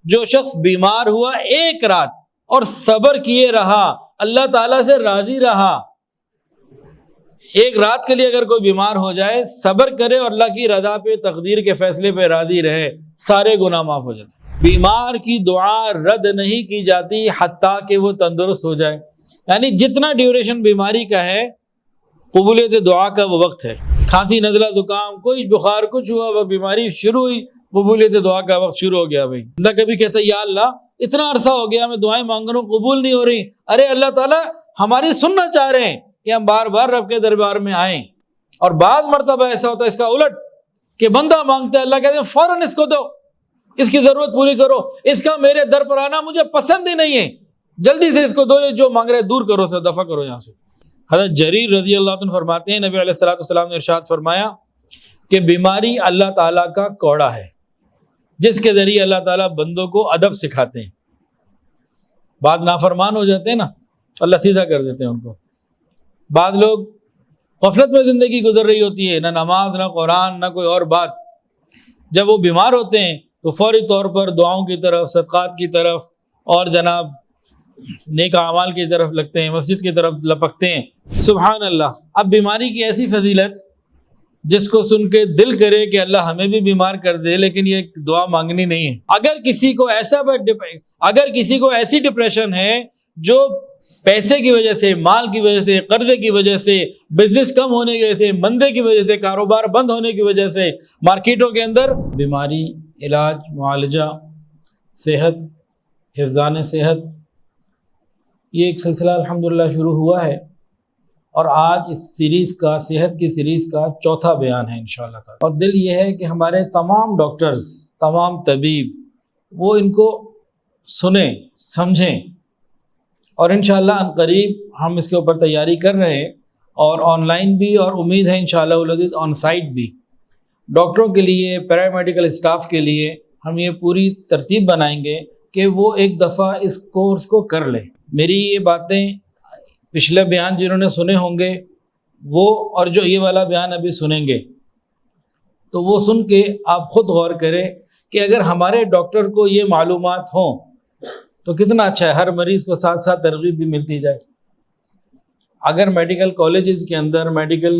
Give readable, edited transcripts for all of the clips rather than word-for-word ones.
جو شخص بیمار ہوا ایک رات اور صبر کیے رہا، اللہ تعالیٰ سے راضی رہا، ایک رات کے لیے اگر کوئی بیمار ہو جائے، صبر کرے اور اللہ کی رضا پہ، تقدیر کے فیصلے پہ راضی رہے، سارے گناہ معاف ہو جاتے ہیں۔ بیمار کی دعا رد نہیں کی جاتی حتیٰ کہ وہ تندرست ہو جائے، یعنی جتنا ڈیوریشن بیماری کا ہے، قبولیت دعا کا وہ وقت ہے۔ کھانسی، نزلہ، زکام، کوئی بخار، کچھ ہوا، وہ بیماری شروع ہوئی، قبولیت دعا کا وقت شروع ہو گیا۔ بھائی بندہ کبھی کہتا ہے یا اللہ اتنا عرصہ ہو گیا میں دعائیں مانگ رہا ہوں، قبول نہیں ہو رہی، ارے اللہ تعالیٰ ہماری سننا چاہ رہے ہیں کہ ہم بار بار رب کے دربار میں آئیں۔ اور بعض مرتبہ ایسا ہوتا ہے اس کا الٹ کہ بندہ مانگتا ہے، اللہ کہتے ہیں فوراً اس کو دو، اس کی ضرورت پوری کرو، اس کا میرے در پر آنا مجھے پسند ہی نہیں ہے، جلدی سے اس کو دو، جو مانگ رہے دور کرو، سے دفع کرو یہاں سے۔ حضرت جریر رضی اللہ عنہ فرماتے ہیں نبی علیہ الصلوۃ والسلام نے ارشاد فرمایا کہ بیماری اللہ تعالیٰ کا کوڑا ہے جس کے ذریعے اللہ تعالیٰ بندوں کو ادب سکھاتے ہیں۔ بعض نافرمان ہو جاتے ہیں نا، اللہ سیدھا کر دیتے ہیں ان کو۔ بعض لوگ غفلت میں زندگی گزر رہی ہوتی ہے، نہ نماز، نہ قرآن، نہ کوئی اور بات، جب وہ بیمار ہوتے ہیں تو فوری طور پر دعاؤں کی طرف، صدقات کی طرف اور جناب نیک اعمال کی طرف لگتے ہیں، مسجد کی طرف لپکتے ہیں۔ سبحان اللہ۔ اب بیماری کی ایسی فضیلت جس کو سن کے دل کرے کہ اللہ ہمیں بھی بیمار کر دے، لیکن یہ دعا مانگنی نہیں ہے۔ اگر کسی کو ایسی ڈپریشن ہے جو پیسے کی وجہ سے، مال کی وجہ سے، قرضے کی وجہ سے، بزنس کم ہونے کی وجہ سے، مندے کی وجہ سے، کاروبار بند ہونے کی وجہ سے، مارکیٹوں کے اندر بیماری، علاج، معالجہ، صحت، حفظان صحت، یہ ایک سلسلہ الحمدللہ شروع ہوا ہے، اور آج اس سیریز کا، صحت کی سیریز کا چوتھا بیان ہے انشاءاللہ تعالی۔ اور دل یہ ہے کہ ہمارے تمام ڈاکٹرز، تمام طبیب وہ ان کو سنیں، سمجھیں، اور انشاءاللہ عنقریب ہم اس کے اوپر تیاری کر رہے ہیں، اور آن لائن بھی، اور امید ہے انشاءاللہ العزیز آن سائٹ بھی۔ ڈاکٹروں کے لیے، پیرامیڈیکل اسٹاف کے لیے ہم یہ پوری ترتیب بنائیں گے کہ وہ ایک دفعہ اس کورس کو کر لیں۔ میری یہ باتیں پچھلے بیان جنہوں نے سنے ہوں گے وہ، اور جو یہ والا بیان ابھی سنیں گے، تو وہ سن کے آپ خود غور کریں کہ اگر ہمارے ڈاکٹر کو یہ معلومات ہوں تو کتنا اچھا ہے، ہر مریض کو ساتھ ساتھ ترغیب بھی ملتی جائے۔ اگر میڈیکل کالجز کے اندر، میڈیکل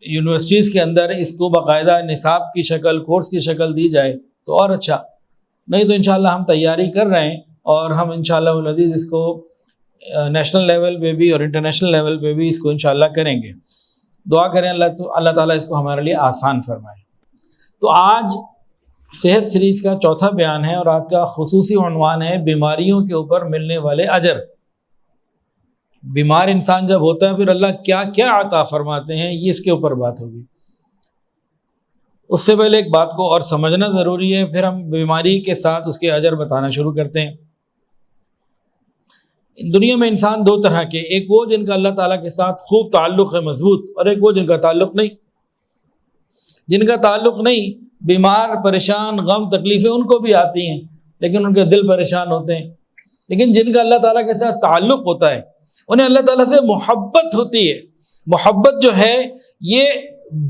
یونیورسٹیز کے اندر اس کو باقاعدہ نصاب کی شکل، کورس کی شکل دی جائے تو اور اچھا، نہیں تو انشاءاللہ ہم تیاری کر رہے ہیں، اور ہم انشاءاللہ العزیز اس کو نیشنل لیول پہ بھی اور انٹرنیشنل لیول پہ بھی اس کو انشاءاللہ کریں گے۔ دعا کریں اللہ تعالیٰ اس کو ہمارے لیے آسان فرمائے۔ تو آج صحت سیریز کا چوتھا بیان ہے، اور آج کا خصوصی عنوان ہے بیماریوں کے اوپر ملنے والے اجر۔ بیمار انسان جب ہوتا ہے پھر اللہ کیا کیا عطا فرماتے ہیں، یہ اس کے اوپر بات ہوگی۔ اس سے پہلے ایک بات کو اور سمجھنا ضروری ہے، پھر ہم بیماری کے ساتھ اس کے اجر بتانا شروع کرتے ہیں۔ دنیا میں انسان دو طرح کے، ایک وہ جن کا اللہ تعالیٰ کے ساتھ خوب تعلق ہے، مضبوط، اور ایک وہ جن کا تعلق نہیں۔ جن کا تعلق نہیں، بیمار، پریشان، غم، تکلیفیں ان کو بھی آتی ہیں لیکن ان کے دل پریشان ہوتے ہیں۔ لیکن جن کا اللہ تعالیٰ کے ساتھ تعلق ہوتا ہے انہیں اللہ تعالیٰ سے محبت ہوتی ہے۔ محبت جو ہے یہ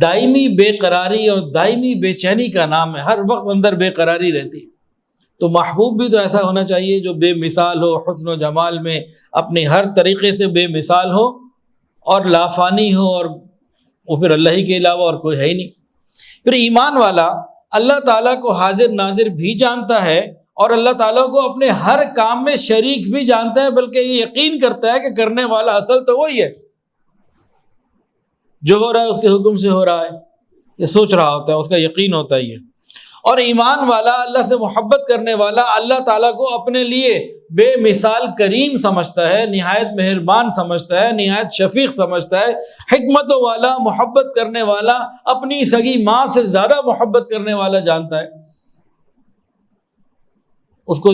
دائمی بے قراری اور دائمی بے چینی کا نام ہے، ہر وقت اندر بے قراری رہتی ہے۔ تو محبوب بھی تو ایسا ہونا چاہیے جو بے مثال ہو، حسن و جمال میں اپنی ہر طریقے سے بے مثال ہو اور لافانی ہو، اور وہ پھر اللہ ہی کے علاوہ اور کوئی ہے ہی نہیں۔ پھر ایمان والا اللہ تعالیٰ کو حاضر ناظر بھی جانتا ہے، اور اللہ تعالیٰ کو اپنے ہر کام میں شریک بھی جانتا ہے، بلکہ یہ یقین کرتا ہے کہ کرنے والا اصل تو وہی ہے، جو ہو رہا ہے اس کے حکم سے ہو رہا ہے، یہ سوچ رہا ہوتا ہے، اس کا یقین ہوتا ہے یہ۔ اور ایمان والا، اللہ سے محبت کرنے والا، اللہ تعالیٰ کو اپنے لیے بے مثال کریم سمجھتا ہے، نہایت مہربان سمجھتا ہے، نہایت شفیق سمجھتا ہے، حکمت والا، محبت کرنے والا، اپنی سگی ماں سے زیادہ محبت کرنے والا جانتا ہے۔ اس کو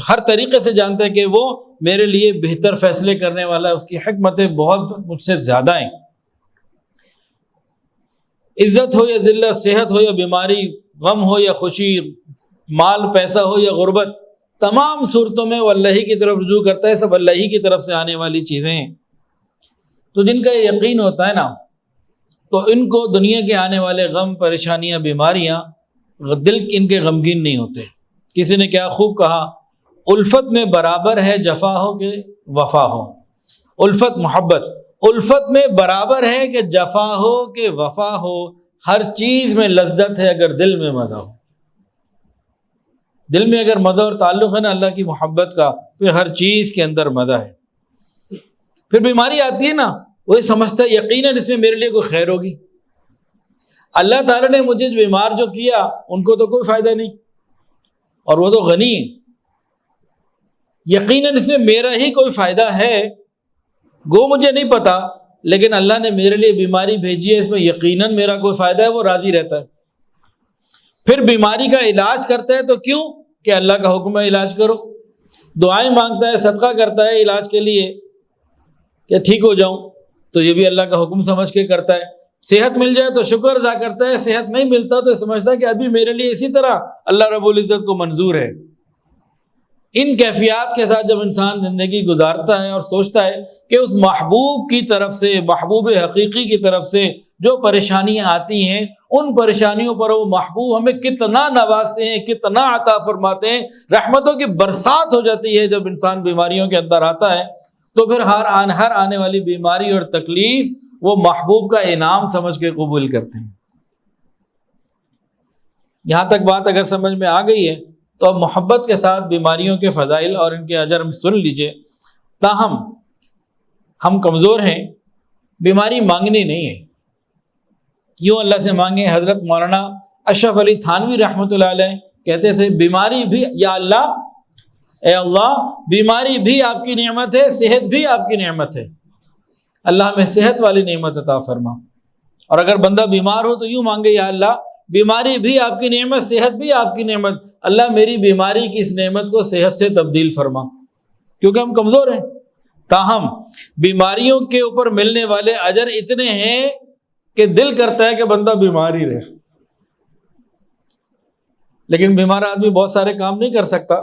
ہر طریقے سے جانتا ہے کہ وہ میرے لیے بہتر فیصلے کرنے والا ہے، اس کی حکمتیں بہت مجھ سے زیادہ ہیں۔ عزت ہو یا ذلت، صحت ہو یا بیماری، غم ہو یا خوشی، مال پیسہ ہو یا غربت، تمام صورتوں میں وہ اللہ ہی کی طرف رجوع کرتا ہے، سب اللہ ہی کی طرف سے آنے والی چیزیں ہیں۔ تو جن کا یہ یقین ہوتا ہے نا، تو ان کو دنیا کے آنے والے غم، پریشانیاں، بیماریاں، دل ان کے غمگین نہیں ہوتے۔ کسی نے کیا خوب کہا، الفت میں برابر ہے جفا ہو کہ وفا ہو. الفت محبت، الفت میں برابر ہے کہ جفا ہو کہ وفا ہو. ہر چیز میں لذت ہے اگر دل میں مزہ ہو. دل میں اگر مزہ اور تعلق ہے نا اللہ کی محبت کا، پھر ہر چیز کے اندر مزہ ہے. پھر بیماری آتی ہے نا، وہی سمجھتا ہے یقیناً اس میں میرے لیے کوئی خیر ہوگی. اللہ تعالیٰ نے مجھے بیمار جو کیا ان کو تو کوئی فائدہ نہیں، اور وہ تو غنی ہے، یقیناً اس میں میرا ہی کوئی فائدہ ہے. گو مجھے نہیں پتا، لیکن اللہ نے میرے لیے بیماری بھیجی ہے، اس میں یقیناً میرا کوئی فائدہ ہے، وہ راضی رہتا ہے. پھر بیماری کا علاج کرتا ہے تو کیوں کہ اللہ کا حکم ہے علاج کرو. دعائیں مانگتا ہے، صدقہ کرتا ہے علاج کے لیے کہ ٹھیک ہو جاؤں، تو یہ بھی اللہ کا حکم سمجھ کے کرتا ہے. صحت مل جائے تو شکر ادا کرتا ہے، صحت نہیں ملتا تو سمجھتا ہے کہ ابھی میرے لیے اسی طرح اللہ رب العزت کو منظور ہے. ان کیفیات کے ساتھ جب انسان زندگی گزارتا ہے اور سوچتا ہے کہ اس محبوب کی طرف سے، محبوب حقیقی کی طرف سے جو پریشانیاں آتی ہیں، ان پریشانیوں پر وہ محبوب ہمیں کتنا نوازتے ہیں، کتنا عطا فرماتے ہیں، رحمتوں کی برسات ہو جاتی ہے. جب انسان بیماریوں کے اندر آتا ہے تو پھر ہر آنے والی بیماری اور تکلیف وہ محبوب کا انعام سمجھ کے قبول کرتے ہیں. یہاں تک بات اگر سمجھ میں آ گئی ہے تو اب محبت کے ساتھ بیماریوں کے فضائل اور ان کے اجر سن لیجئے. تاہم ہم کمزور ہیں، بیماری مانگنی نہیں ہے. یوں اللہ سے مانگیں. حضرت مولانا اشرف علی تھانوی رحمۃ اللہ علیہ کہتے تھے بیماری بھی یا اللہ، اے اللہ بیماری بھی آپ کی نعمت ہے، صحت بھی آپ کی نعمت ہے، اللہ ہمیں صحت والی نعمت عطا فرما. اور اگر بندہ بیمار ہو تو یوں مانگے یا اللہ بیماری بھی آپ کی نعمت، صحت بھی آپ کی نعمت، اللہ میری بیماری کی اس نعمت کو صحت سے تبدیل فرما، کیونکہ ہم کمزور ہیں. تاہم بیماریوں کے اوپر ملنے والے اجر اتنے ہیں کہ دل کرتا ہے کہ بندہ بیمار ہی رہے. لیکن بیمار آدمی بہت سارے کام نہیں کر سکتا.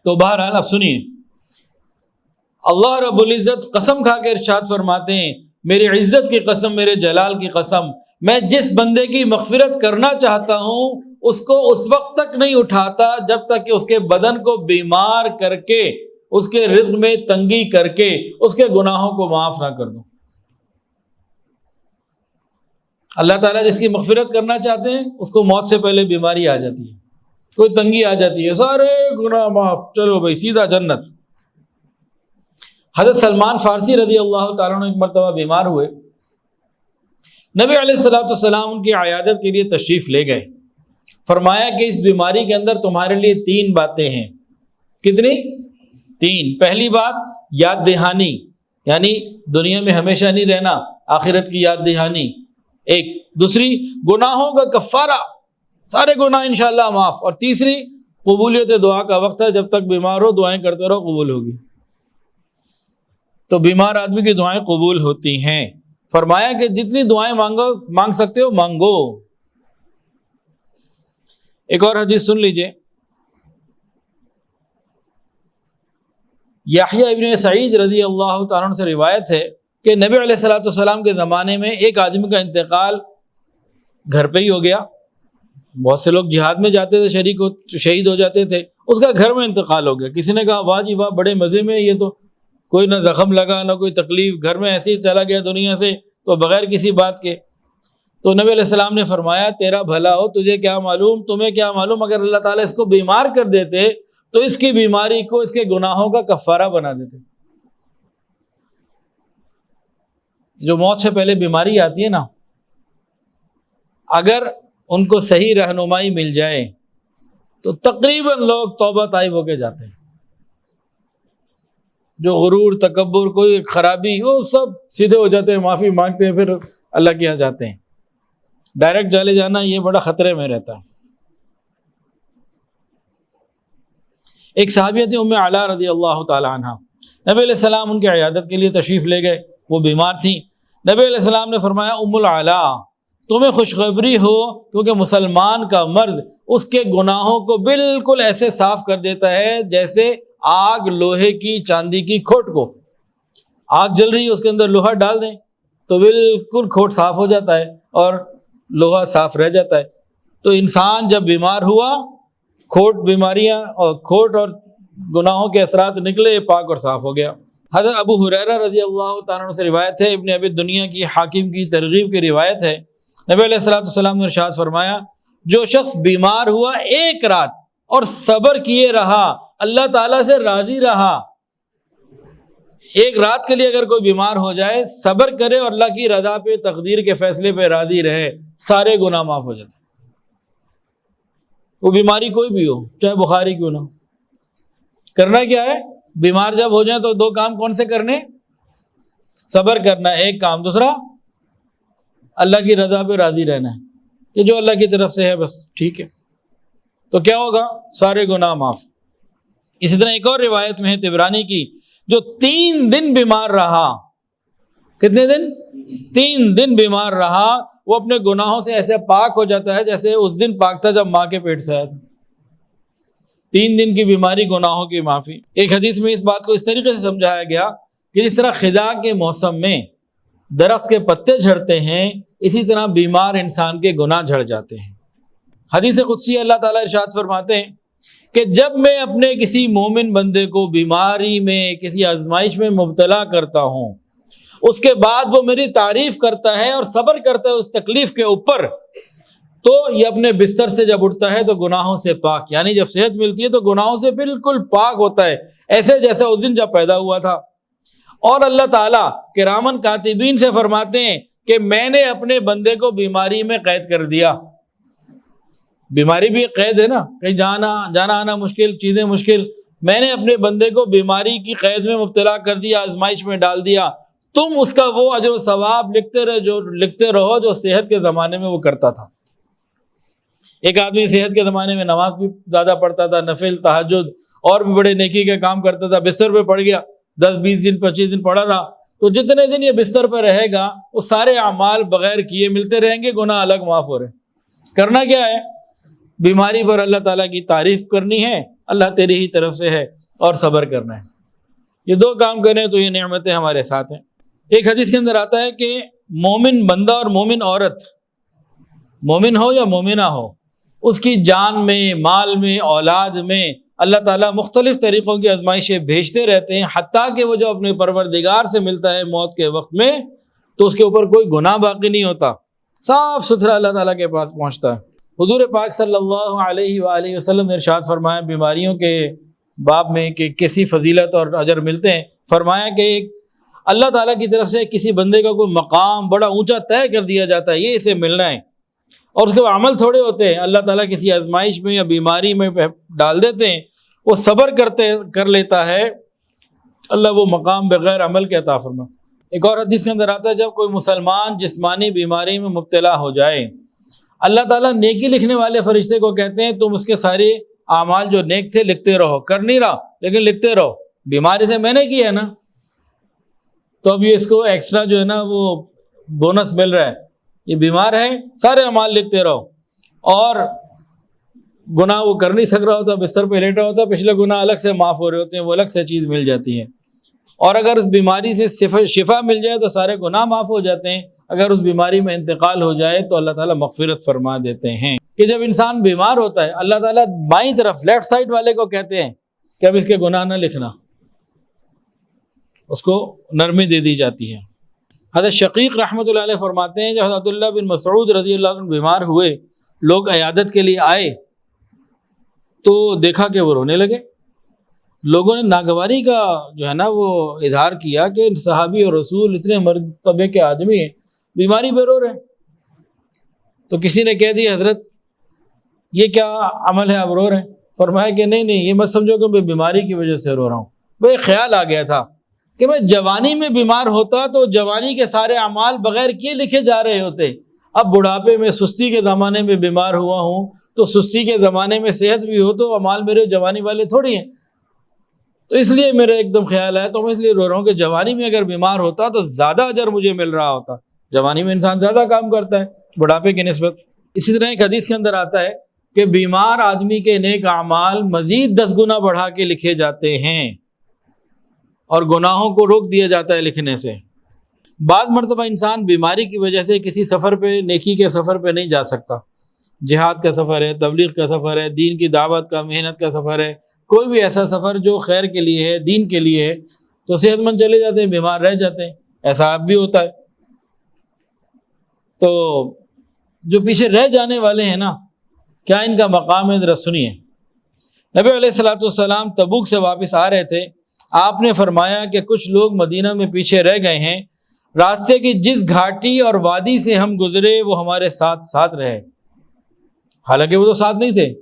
تو بہرحال اب سنیے، اللہ رب العزت قسم کھا کے ارشاد فرماتے ہیں، میری عزت کی قسم، میرے جلال کی قسم، میں جس بندے کی مغفرت کرنا چاہتا ہوں اس کو اس وقت تک نہیں اٹھاتا جب تک کہ اس کے بدن کو بیمار کر کے، اس کے رزق میں تنگی کر کے اس کے گناہوں کو معاف نہ کر دوں. اللہ تعالیٰ جس کی مغفرت کرنا چاہتے ہیں اس کو موت سے پہلے بیماری آ جاتی ہے، کوئی تنگی آ جاتی ہے، سارے گناہ معاف، چلو بھائی سیدھا جنت. حضرت سلمان فارسی رضی اللہ تعالیٰ عنہ ایک مرتبہ بیمار ہوئے. نبی علیہ السلام ان کی عیادت کے لیے تشریف لے گئے. فرمایا کہ اس بیماری کے اندر تمہارے لیے 3 باتیں ہیں. کتنی؟ 3. پہلی بات یاد دہانی، یعنی دنیا میں ہمیشہ نہیں رہنا، آخرت کی یاد دہانی ایک. دوسری گناہوں کا کفارہ، سارے گناہ انشاءاللہ معاف. اور تیسری قبولیت دعا کا وقت ہے، جب تک بیمار ہو دعائیں کرتے رہو، قبول ہوگی. تو بیمار آدمی کی دعائیں قبول ہوتی ہیں. فرمایا کہ جتنی دعائیں مانگ سکتے ہو مانگو. ایک اور حدیث سن لیجئے. یحییٰ ابن سعید رضی اللہ تعالیٰ عنہ سے روایت ہے کہ نبی علیہ السلام کے زمانے میں ایک آدمی کا انتقال گھر پہ ہی ہو گیا. بہت سے لوگ جہاد میں جاتے تھے، شہید ہو جاتے تھے، اس کا گھر میں انتقال ہو گیا. کسی نے کہا واہ جی واہ، بڑے مزے میں، یہ تو کوئی نہ زخم لگا نہ کوئی تکلیف، گھر میں ایسے ہی چلا گیا دنیا سے تو بغیر کسی بات کے. تو نبی علیہ السلام نے فرمایا تیرا بھلا ہو، تجھے کیا معلوم، تمہیں کیا معلوم، اگر اللہ تعالیٰ اس کو بیمار کر دیتے تو اس کی بیماری کو اس کے گناہوں کا کفارہ بنا دیتے. جو موت سے پہلے بیماری آتی ہے نا، اگر ان کو صحیح رہنمائی مل جائے تو تقریباً لوگ توبہ طائب ہو کے جاتے ہیں. جو غرور، تکبر، کوئی خرابی، وہ سب سیدھے ہو جاتے ہیں، معافی مانگتے ہیں، پھر اللہ کے یہاں جاتے ہیں. ڈائریکٹ چلے جانا یہ بڑا خطرے میں رہتا ہے. ایک صحابیہ تھی ام علا رضی اللہ تعالی عنہ، نبی علیہ السلام ان کی عیادت کے لیے تشریف لے گئے. وہ بیمار تھیں. نبی علیہ السلام نے فرمایا ام العلا تمہیں خوشخبری ہو، کیونکہ مسلمان کا مرد اس کے گناہوں کو بالکل ایسے صاف کر دیتا ہے جیسے آگ لوہے کی چاندی کی کھوٹ کو، آگ جل رہی ہے اس کے اندر لوہا ڈال دیں تو بالکل کھوٹ صاف ہو جاتا ہے اور لوہا صاف رہ جاتا ہے. تو انسان جب بیمار ہوا کھوٹ بیماریاں اور کھوٹ اور گناہوں کے اثرات نکلے، پاک اور صاف ہو گیا۔ حضرت ابو ہریرہ رضی اللہ تعالیٰ عنہ سے روایت ہے، ابن ابی دنیا کی حاکم کی ترغیب کی روایت ہے، نبی علیہ السلام نے ارشاد فرمایا، جو شخص بیمار ہوا ایک رات اور صبر کیے رہا، اللہ تعالیٰ سے راضی رہا، ایک رات کے لیے اگر کوئی بیمار ہو جائے، صبر کرے اور اللہ کی رضا پہ، تقدیر کے فیصلے پہ راضی رہے، سارے گناہ معاف ہو جاتے ہیں۔ وہ بیماری کوئی بھی ہو، چاہے بخاری کیوں نہ ہو۔ کرنا کیا ہے؟ بیمار جب ہو جائیں تو دو کام کون سے کرنے؟ صبر کرنا ہے ایک کام، دوسرا اللہ کی رضا پہ راضی رہنا ہے کہ جو اللہ کی طرف سے ہے بس ٹھیک ہے، تو کیا ہوگا؟ سارے گناہ معاف۔ اسی طرح ایک اور روایت میں ہے طبرانی کی، جو 3 دن بیمار رہا، کتنے دن؟ 3 دن بیمار رہا، وہ اپنے گناہوں سے ایسے پاک ہو جاتا ہے جیسے اس دن پاک تھا جب ماں کے پیٹ سے آیا تھا۔ 3 دن کی بیماری، گناہوں کی معافی۔ ایک حدیث میں اس بات کو اس طریقے سے سمجھایا گیا کہ جس طرح خزاں کے موسم میں درخت کے پتے جھڑتے ہیں، اسی طرح بیمار انسان کے گناہ جھڑ جاتے ہیں۔ حدیث قدسی اللہ تعالیٰ ارشاد فرماتے ہیں کہ جب میں اپنے کسی مومن بندے کو بیماری میں، کسی آزمائش میں مبتلا کرتا ہوں، اس کے بعد وہ میری تعریف کرتا ہے اور صبر کرتا ہے اس تکلیف کے اوپر، تو یہ اپنے بستر سے جب اٹھتا ہے تو گناہوں سے پاک، یعنی جب صحت ملتی ہے تو گناہوں سے بالکل پاک ہوتا ہے، ایسے جیسا اس دن جب پیدا ہوا تھا۔ اور اللہ تعالیٰ کرامن کاتبین سے فرماتے ہیں کہ میں نے اپنے بندے کو بیماری میں قید کر دیا۔ بیماری بھی قید ہے نا، کہیں جانا آنا مشکل، چیزیں مشکل، میں نے اپنے بندے کو بیماری کی قید میں مبتلا کر دیا، آزمائش میں ڈال دیا، تم اس کا وہ اجر و ثواب لکھتے رہو جو صحت کے زمانے میں وہ کرتا تھا۔ ایک آدمی صحت کے زمانے میں نماز بھی زیادہ پڑھتا تھا، نفل، تہجد اور بھی بڑے نیکی کے کام کرتا تھا، بستر پہ پڑ گیا، 10-20 دن 25 دن پڑا رہا، تو جتنے دن یہ بستر پہ رہے گا وہ سارے اعمال بغیر کیے ملتے رہیں گے، گناہ الگ معاف ہو رہے۔ کرنا کیا ہے؟ بیماری پر اللہ تعالیٰ کی تعریف کرنی ہے، اللہ تیری ہی طرف سے ہے، اور صبر کرنا ہے۔ یہ 2 کام کریں تو یہ نعمتیں ہمارے ساتھ ہیں۔ ایک حدیث کے اندر آتا ہے کہ مومن بندہ اور مومن عورت، مومن ہو یا مومنہ ہو، اس کی جان میں، مال میں، اولاد میں اللہ تعالیٰ مختلف طریقوں کی آزمائشیں بھیجتے رہتے ہیں، حتیٰ کہ وہ جب اپنے پروردگار سے ملتا ہے موت کے وقت میں تو اس کے اوپر کوئی گناہ باقی نہیں ہوتا، صاف ستھرا اللہ تعالیٰ کے پاس پہنچتا ہے۔ حضور پاک صلی اللہ علیہ وآلہ وسلم نے ارشاد فرمایا بیماریوں کے باب میں کہ کیسی فضیلت اور اجر ملتے ہیں، فرمایا کہ اللہ تعالیٰ کی طرف سے کسی بندے کا کوئی مقام بڑا اونچا طے کر دیا جاتا ہے، یہ اسے ملنا ہے، اور اس کے عمل تھوڑے ہوتے ہیں، اللہ تعالیٰ کسی آزمائش میں یا بیماری میں ڈال دیتے ہیں، وہ صبر کر لیتا ہے، اللہ وہ مقام بغیر عمل کے عطا فرما۔ ایک اور حدیث کے اندر آتا ہے جب کوئی مسلمان جسمانی بیماری میں مبتلا ہو جائے، اللہ تعالیٰ نیکی لکھنے والے فرشتے کو کہتے ہیں تم اس کے سارے اعمال جو نیک تھے لکھتے رہو، کر نہیں رہا لیکن لکھتے رہو، بیماری سے میں نے کی ہے نا، تو اب یہ اس کو ایکسٹرا جو ہے نا وہ بونس مل رہا ہے، یہ بیمار ہے، سارے اعمال لکھتے رہو، اور گناہ وہ کر نہیں سک رہا ہوتا، بستر پہ لیٹا ہوتا، پچھلے گناہ الگ سے معاف ہو رہے ہوتے ہیں، وہ الگ سے چیز مل جاتی ہے، اور اگر اس بیماری سے شفا مل جائے تو سارے گناہ معاف ہو جاتے ہیں، اگر اس بیماری میں انتقال ہو جائے تو اللہ تعالیٰ مغفرت فرما دیتے ہیں۔ کہ جب انسان بیمار ہوتا ہے اللہ تعالیٰ بائیں طرف لیفٹ سائڈ والے کو کہتے ہیں کہ اب اس کے گناہ نہ لکھنا، اس کو نرمی دے دی جاتی ہے۔ حضرت شقیق رحمۃ اللہ علیہ فرماتے ہیں جب حضرت عبداللہ بن مسعود رضی اللہ عنہ بیمار ہوئے، لوگ عیادت کے لیے آئے تو دیکھا کہ وہ رونے لگے، لوگوں نے ناگواری کا جو ہے نا وہ اظہار کیا کہ صحابی اور رسول اتنے مرتبے کے آدمی ہیں، بیماری پہ رو رہے ہیں، تو کسی نے کہہ دیا حضرت یہ کیا عمل ہے آپ رو رہے ہیں؟ فرمایا کہ نہیں یہ مت سمجھو کہ میں بیماری کی وجہ سے رو رہا ہوں، وہ ایک خیال آ گیا تھا کہ میں جوانی میں بیمار ہوتا تو جوانی کے سارے اعمال بغیر کیے لکھے جا رہے ہوتے، اب بڑھاپے میں سستی کے زمانے میں بیمار ہوا ہوں تو سستی کے زمانے میں صحت بھی ہو تو اعمال میرے جوانی والے تھوڑی ہیں، تو اس لیے میرا ایک دم خیال ہے، تو میں اس لیے رو رہا ہوں کہ جوانی میں اگر بیمار ہوتا تو زیادہ اجر مجھے مل رہا ہوتا، جوانی میں انسان زیادہ کام کرتا ہے بڑھاپے کی نسبت۔ اسی طرح ایک حدیث کے اندر آتا ہے کہ بیمار آدمی کے نیک اعمال مزید 10 گنا بڑھا کے لکھے جاتے ہیں اور گناہوں کو روک دیا جاتا ہے لکھنے سے۔ بعض مرتبہ انسان بیماری کی وجہ سے کسی سفر پہ، نیکی کے سفر پہ نہیں جا سکتا، جہاد کا سفر ہے، تبلیغ کا سفر ہے، دین کی دعوت کا، محنت کا سفر ہے، کوئی بھی ایسا سفر جو خیر کے لیے ہے، دین کے لیے ہے، تو صحت مند چلے جاتے ہیں، بیمار رہ جاتے ہیں، ایسا اب بھی ہوتا ہے۔ تو جو پیچھے رہ جانے والے ہیں نا، کیا ان کا مقام ہے؟ ذرا سنیے۔ نبی علیہ الصلوۃ والسلام تبوک سے واپس آ رہے تھے، آپ نے فرمایا کہ کچھ لوگ مدینہ میں پیچھے رہ گئے ہیں، راستے کی جس گھاٹی اور وادی سے ہم گزرے وہ ہمارے ساتھ ساتھ رہے، حالانکہ وہ تو ساتھ نہیں تھے۔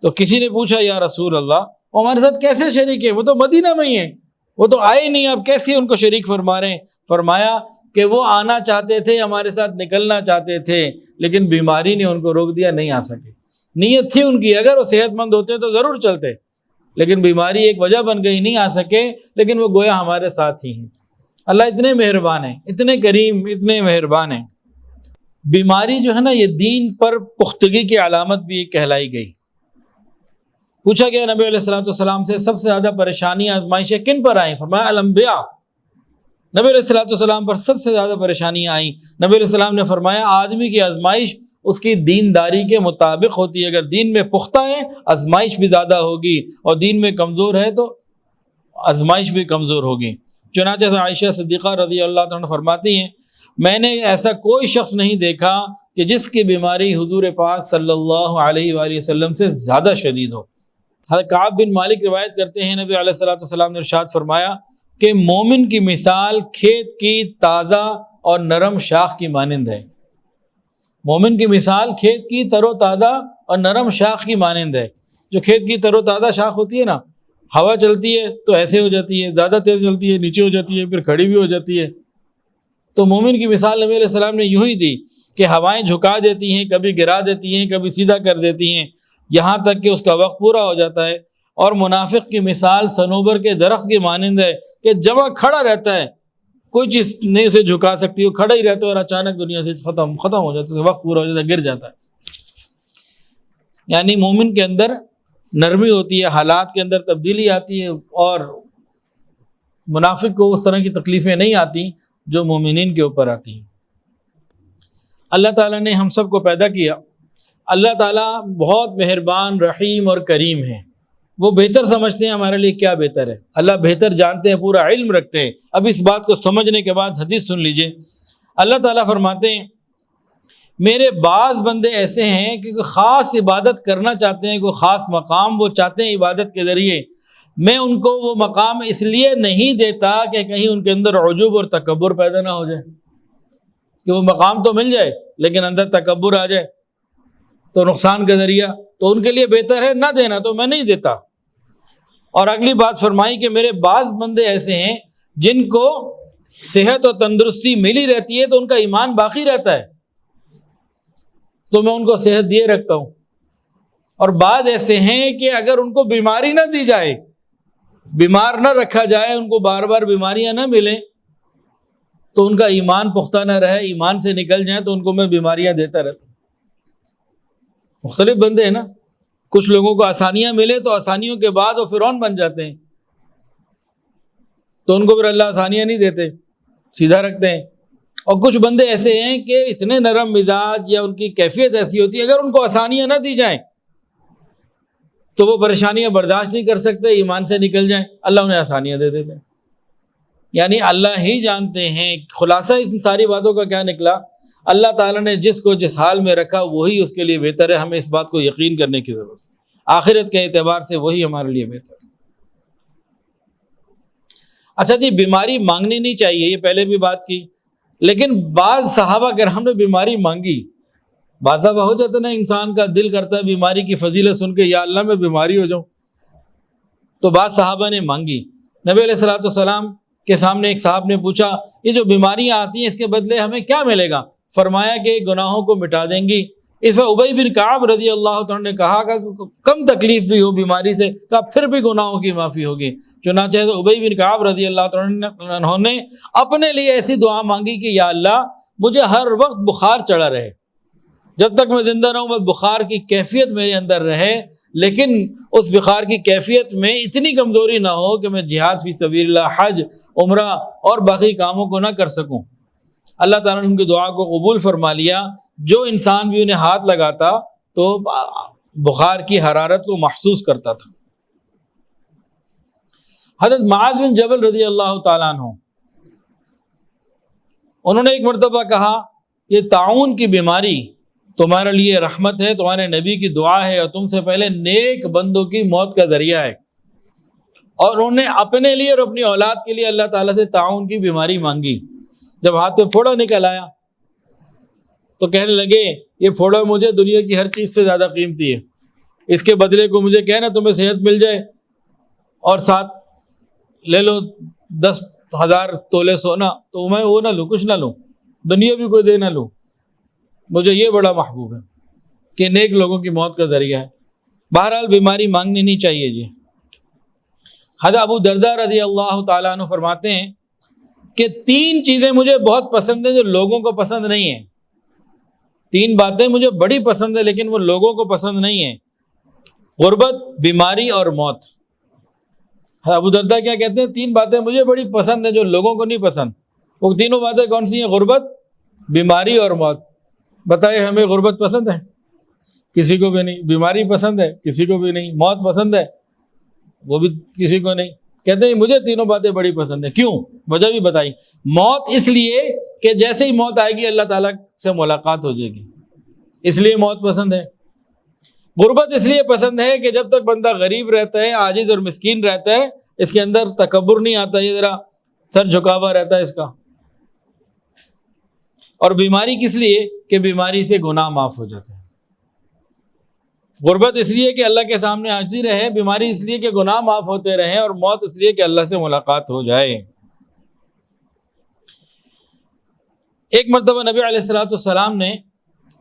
تو کسی نے پوچھا یا رسول اللہ وہ ہمارے ساتھ کیسے شریک ہیں؟ وہ تو مدینہ میں ہی ہیں، وہ تو آئے نہیں، آپ کیسے ان کو شریک فرما رہے ہیں؟ فرمایا کہ وہ آنا چاہتے تھے، ہمارے ساتھ نکلنا چاہتے تھے، لیکن بیماری نے ان کو روک دیا، نہیں آ سکے۔ نیت تھی ان کی، اگر وہ صحت مند ہوتے تو ضرور چلتے، لیکن بیماری ایک وجہ بن گئی، نہیں آ سکے، لیکن وہ گویا ہمارے ساتھ ہی ہیں۔ اللہ اتنے مہربان ہیں، اتنے کریم، اتنے مہربان ہیں۔ بیماری جو ہے نا، یہ دین پر پختگی کی علامت بھی کہلائی گئی۔ پوچھا گیا نبی علیہ الصلوۃ والسلام سے سب سے زیادہ پریشانیاں، آزمائشیں کن پر آئیں؟ فرمایا الانبیاء۔ نبی علیہ الصلوۃ والسلام پر سب سے زیادہ پریشانیاں آئیں۔ نبی علیہ السلام نے فرمایا آدمی کی آزمائش اس کی دینداری کے مطابق ہوتی ہے، اگر دین میں پختہ ہے آزمائش بھی زیادہ ہوگی، اور دین میں کمزور ہے تو آزمائش بھی کمزور ہوگی۔ چنانچہ عائشہ صدیقہ رضی اللہ عنہ فرماتی ہیں میں نے ایسا کوئی شخص نہیں دیکھا کہ جس کی بیماری حضور پاک صلی اللہ علیہ وآلہ وسلم سے زیادہ شدید ہو۔ حضرت کعب بن مالک روایت کرتے ہیں نبی علیہ الصلوۃ والسلام نے ارشاد فرمایا کہ مومن کی مثال کھیت کی تازہ اور نرم شاخ کی مانند ہے۔ مومن کی مثال کھیت کی تر و تازہ اور نرم شاخ کی مانند ہے۔ جو کھیت کی تر و تازہ شاخ ہوتی ہے نا، ہوا چلتی ہے تو ایسے ہو جاتی ہے، زیادہ تیز چلتی ہے نیچے ہو جاتی ہے، پھر کھڑی بھی ہو جاتی ہے۔ تو مومن کی مثال نبی علیہ السلام نے یوں ہی دی کہ ہوائیں جھکا دیتی ہیں، کبھی گرا دیتی ہیں، کبھی سیدھا کر دیتی ہیں، یہاں تک کہ اس کا وقت پورا ہو جاتا ہے۔ اور منافق کی مثال صنوبر کے درخت کی مانند ہے کہ جمع کھڑا رہتا ہے، کوئی چیز نہیں اسے جھکا سکتی، وہ کھڑا ہی رہتا ہے اور اچانک دنیا سے ختم ہو جاتا ہے، وقت پورا ہو جاتا ہے، گر جاتا ہے۔ یعنی مومن کے اندر نرمی ہوتی ہے، حالات کے اندر تبدیلی آتی ہے، اور منافق کو اس طرح کی تکلیفیں نہیں آتی جو مومنین کے اوپر آتی ہیں۔ اللہ تعالیٰ نے ہم سب کو پیدا کیا، اللہ تعالیٰ بہت مہربان، رحیم اور کریم ہے، وہ بہتر سمجھتے ہیں ہمارے لیے کیا بہتر ہے، اللہ بہتر جانتے ہیں، پورا علم رکھتے ہیں۔ اب اس بات کو سمجھنے کے بعد حدیث سن لیجئے۔ اللہ تعالیٰ فرماتے ہیں میرے بعض بندے ایسے ہیں کہ کوئی خاص عبادت کرنا چاہتے ہیں، کوئی خاص مقام وہ چاہتے ہیں عبادت کے ذریعے، میں ان کو وہ مقام اس لیے نہیں دیتا کہ کہیں ان کے اندر عجب اور تکبر پیدا نہ ہو جائے، کہ وہ مقام تو مل جائے لیکن اندر تکبر آ جائے تو نقصان کا ذریعہ، تو ان کے لیے بہتر ہے نہ دینا، تو میں نہیں دیتا۔ اور اگلی بات فرمائی کہ میرے بعض بندے ایسے ہیں جن کو صحت اور تندرستی ملی رہتی ہے تو ان کا ایمان باقی رہتا ہے، تو میں ان کو صحت دیے رکھتا ہوں۔ اور بعض ایسے ہیں کہ اگر ان کو بیماری نہ دی جائے، بیمار نہ رکھا جائے، ان کو بار بار بیماریاں نہ ملیں، تو ان کا ایمان پختہ نہ رہے، ایمان سے نکل جائیں تو ان کو میں بیماریاں دیتا رہتا ہوں۔ مختلف بندے ہیں نا، کچھ لوگوں کو آسانیاں ملے تو آسانیوں کے بعد وہ فرعون بن جاتے ہیں، تو ان کو پھر اللہ آسانیاں نہیں دیتے، سیدھا رکھتے ہیں۔ اور کچھ بندے ایسے ہیں کہ اتنے نرم مزاج یا ان کی کیفیت ایسی ہوتی ہے، اگر ان کو آسانیاں نہ دی جائیں تو وہ پریشانیاں برداشت نہیں کر سکتے، ایمان سے نکل جائیں، اللہ انہیں آسانیاں دے دیتے ہیں۔ یعنی اللہ ہی جانتے ہیں۔ خلاصہ ان ساری باتوں کا کیا نکلا؟ اللہ تعالیٰ نے جس کو جس حال میں رکھا وہی اس کے لیے بہتر ہے، ہمیں اس بات کو یقین کرنے کی ضرورت ہے، آخرت کے اعتبار سے وہی ہمارے لیے بہتر ہے۔ اچھا جی، بیماری مانگنی نہیں چاہیے، یہ پہلے بھی بات کی، لیکن بعض صحابہ کرام نے بیماری مانگی۔ بعض دفعہ ہو جاتا نا انسان کا دل کرتا ہے بیماری کی فضیلت سن کے یا اللہ میں بیماری ہو جاؤں، تو بعض صحابہ نے مانگی۔ نبی علیہ الصلوۃ والسلام کے سامنے ایک صاحب نے پوچھا یہ جو بیماریاں آتی ہیں اس کے بدلے ہمیں کیا ملے گا؟ فرمایا کہ گناہوں کو مٹا دیں گی۔ اس پر ابی بن کعب رضی اللہ عنہ نے کہا کہ کم تکلیف بھی ہو بیماری سے، کہا پھر بھی گناہوں کی معافی ہوگی۔ چنانچہ ابی بن کعب رضی اللہ عنہ نے اپنے لیے ایسی دعا مانگی کہ یا اللہ مجھے ہر وقت بخار چڑھا رہے، جب تک میں زندہ رہوں بس بخار کی کیفیت میرے اندر رہے، لیکن اس بخار کی کیفیت میں اتنی کمزوری نہ ہو کہ میں جہاد فی سبیل اللہ، حج، عمرہ اور باقی کاموں کو نہ کر سکوں۔ اللہ تعالیٰ نے ان کی دعا کو قبول فرما لیا۔ جو انسان بھی انہیں ہاتھ لگاتا تو بخار کی حرارت کو محسوس کرتا تھا۔ حضرت معاذ بن جبل رضی اللہ تعالیٰ عنہ، انہوں نے ایک مرتبہ کہا یہ طاعون کی بیماری تمہارے لیے رحمت ہے، تمہارے نبی کی دعا ہے اور تم سے پہلے نیک بندوں کی موت کا ذریعہ ہے۔ اور انہوں نے اپنے لیے اور اپنی اولاد کے لیے اللہ تعالیٰ سے طاعون کی بیماری مانگی۔ جب ہاتھ میں پھوڑا نکل آیا تو کہنے لگے یہ پھوڑا مجھے دنیا کی ہر چیز سے زیادہ قیمتی ہے، اس کے بدلے کو مجھے کہنا تمہیں صحت مل جائے اور ساتھ لے لو 10,000 تولے سونا، تو میں وہ نہ لوں، کچھ نہ لوں، دنیا بھی کوئی دے نہ لوں، مجھے یہ بڑا محبوب ہے کہ نیک لوگوں کی موت کا ذریعہ ہے۔ بہرحال بیماری مانگنی نہیں چاہیے جی۔ حضرت ابو درداء رضی اللہ تعالیٰ عنہ فرماتے ہیں کہ 3 چیزیں مجھے بہت پسند ہیں جو لوگوں کو پسند نہیں ہیں۔ 3 باتیں مجھے بڑی پسند ہیں لیکن وہ لوگوں کو پسند نہیں ہیں: غربت، بیماری اور موت۔ ابو درداء کیا کہتے ہیں؟ 3 باتیں مجھے بڑی پسند ہیں جو لوگوں کو نہیں پسند۔ وہ تینوں باتیں کون سی ہیں؟ غربت، بیماری اور موت۔ بتائے ہمیں غربت پسند ہے؟ کسی کو بھی نہیں۔ بیماری پسند ہے؟ کسی کو بھی نہیں۔ موت پسند ہے؟ وہ بھی کسی کو نہیں۔ کہتے ہیں مجھے تینوں باتیں بڑی پسند ہیں۔ کیوں؟ وجہ بھی بتائی۔ موت اس لیے کہ جیسے ہی موت آئے گی اللہ تعالیٰ سے ملاقات ہو جائے گی، اس لیے موت پسند ہے۔ غربت اس لیے پسند ہے کہ جب تک بندہ غریب رہتا ہے، عاجز اور مسکین رہتا ہے، اس کے اندر تکبر نہیں آتا، یہ ذرا سر جھکاوا رہتا ہے اس کا۔ اور بیماری کس لیے کہ بیماری سے گناہ معاف ہو جاتے ہیں۔ غربت اس لیے کہ اللہ کے سامنے عاجزی رہے، بیماری اس لیے کہ گناہ معاف ہوتے رہیں، اور موت اس لیے کہ اللہ سے ملاقات ہو جائے۔ ایک مرتبہ نبی علیہ الصلوۃ والسلام نے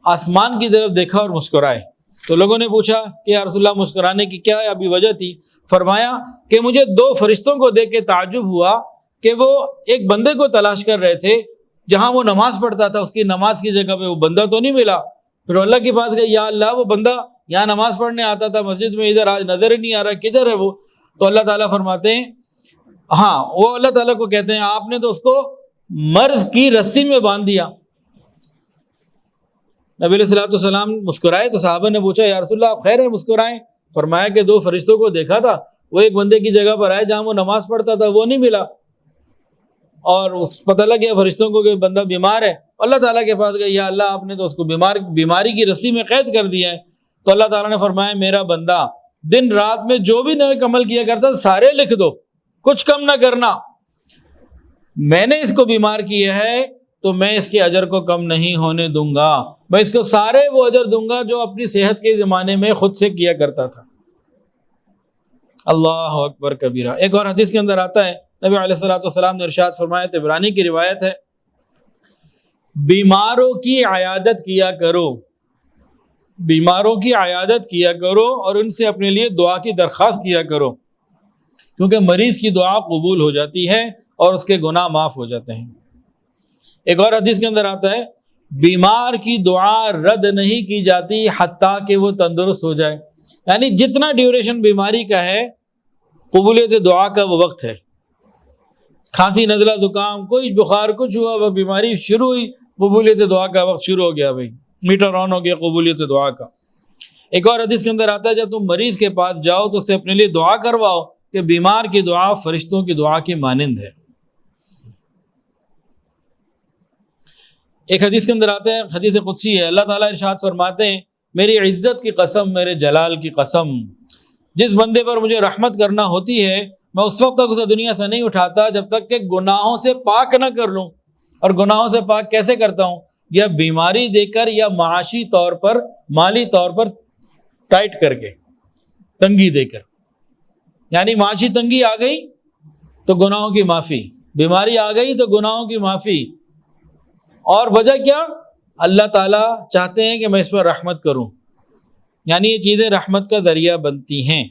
آسمان کی طرف دیکھا اور مسکرائے، تو لوگوں نے پوچھا کہ یا رسول اللہ مسکرانے کی کیا ابھی وجہ تھی؟ فرمایا کہ مجھے 2 فرشتوں کو دیکھ کے تعجب ہوا کہ وہ ایک بندے کو تلاش کر رہے تھے، جہاں وہ نماز پڑھتا تھا اس کی نماز کی جگہ پہ وہ بندہ تو نہیں ملا۔ پھر اللہ کے پاس گئے، یا اللہ وہ بندہ یہاں نماز پڑھنے آتا تھا مسجد میں، ادھر آج نظر ہی نہیں آ رہا، کدھر ہے وہ؟ تو اللہ تعالیٰ فرماتے ہیں ہاں، وہ اللہ تعالیٰ کو کہتے ہیں آپ نے تو اس کو مرض کی رسی میں باندھ دیا۔ نبی علیہ الصلوۃ والسلام مسکرائے تو صحابہ نے پوچھا یا رسول اللہ آپ خیر ہے مسکرائیں؟ فرمایا کہ 2 فرشتوں کو دیکھا تھا، وہ ایک بندے کی جگہ پر آئے جہاں وہ نماز پڑھتا تھا، وہ نہیں ملا، اور پتہ لگ گیا فرشتوں کو کہ بندہ بیمار ہے۔ اللہ تعالیٰ کے پاس گئے، یا اللہ آپ نے تو اس کو بیماری کی رسی میں قید کر دیا ہے۔ تو اللہ تعالیٰ نے فرمایا میرا بندہ دن رات میں جو بھی نیک عمل کیا کرتا سارے لکھ دو، کچھ کم نہ کرنا۔ میں نے اس کو بیمار کیا ہے تو میں اس کے اجر کو کم نہیں ہونے دوں گا، میں اس کو سارے وہ اجر دوں گا جو اپنی صحت کے زمانے میں خود سے کیا کرتا تھا۔ اللہ اکبر کبیرہ۔ ایک اور حدیث کے اندر آتا ہے نبی علیہ الصلوۃ والسلام نے ارشاد فرمایا، طبرانی کی روایت ہے، بیماروں کی عیادت کیا کرو، بیماروں کی عیادت کیا کرو اور ان سے اپنے لیے دعا کی درخواست کیا کرو، کیونکہ مریض کی دعا قبول ہو جاتی ہے اور اس کے گناہ معاف ہو جاتے ہیں۔ ایک اور حدیث کے اندر آتا ہے، بیمار کی دعا رد نہیں کی جاتی حتیٰ کہ وہ تندرست ہو جائے، یعنی جتنا ڈیوریشن بیماری کا ہے قبولیت دعا کا وہ وقت ہے۔ کھانسی، نزلہ، زکام، کوئی بخار، کچھ ہوا، وہ بیماری شروع ہوئی، قبولیت دعا کا وقت شروع ہو گیا، بھائی میٹر آن ہو گیا قبولیت دعا کا۔ ایک اور حدیث کے اندر آتا ہے، جب تم مریض کے پاس جاؤ تو اس سے اپنے لیے دعا کرواؤ کہ بیمار کی دعا فرشتوں کی دعا کی مانند ہے۔ ایک حدیث کے اندر آتا ہے، حدیث قدسی ہے، اللہ تعالیٰ ارشاد فرماتے ہیں، میری عزت کی قسم، میرے جلال کی قسم، جس بندے پر مجھے رحمت کرنا ہوتی ہے میں اس وقت تک اسے دنیا سے نہیں اٹھاتا جب تک کہ گناہوں سے پاک نہ کر لوں۔ اور گناہوں سے پاک کیسے کرتا ہوں؟ یا بیماری دے کر، یا معاشی طور پر، مالی طور پر ٹائٹ کر کے، تنگی دے کر، یعنی معاشی تنگی آ گئی تو گناہوں کی معافی، بیماری آ گئی تو گناہوں کی معافی۔ اور وجہ کیا؟ اللہ تعالیٰ چاہتے ہیں کہ میں اس پر رحمت کروں، یعنی یہ چیزیں رحمت کا ذریعہ بنتی ہیں۔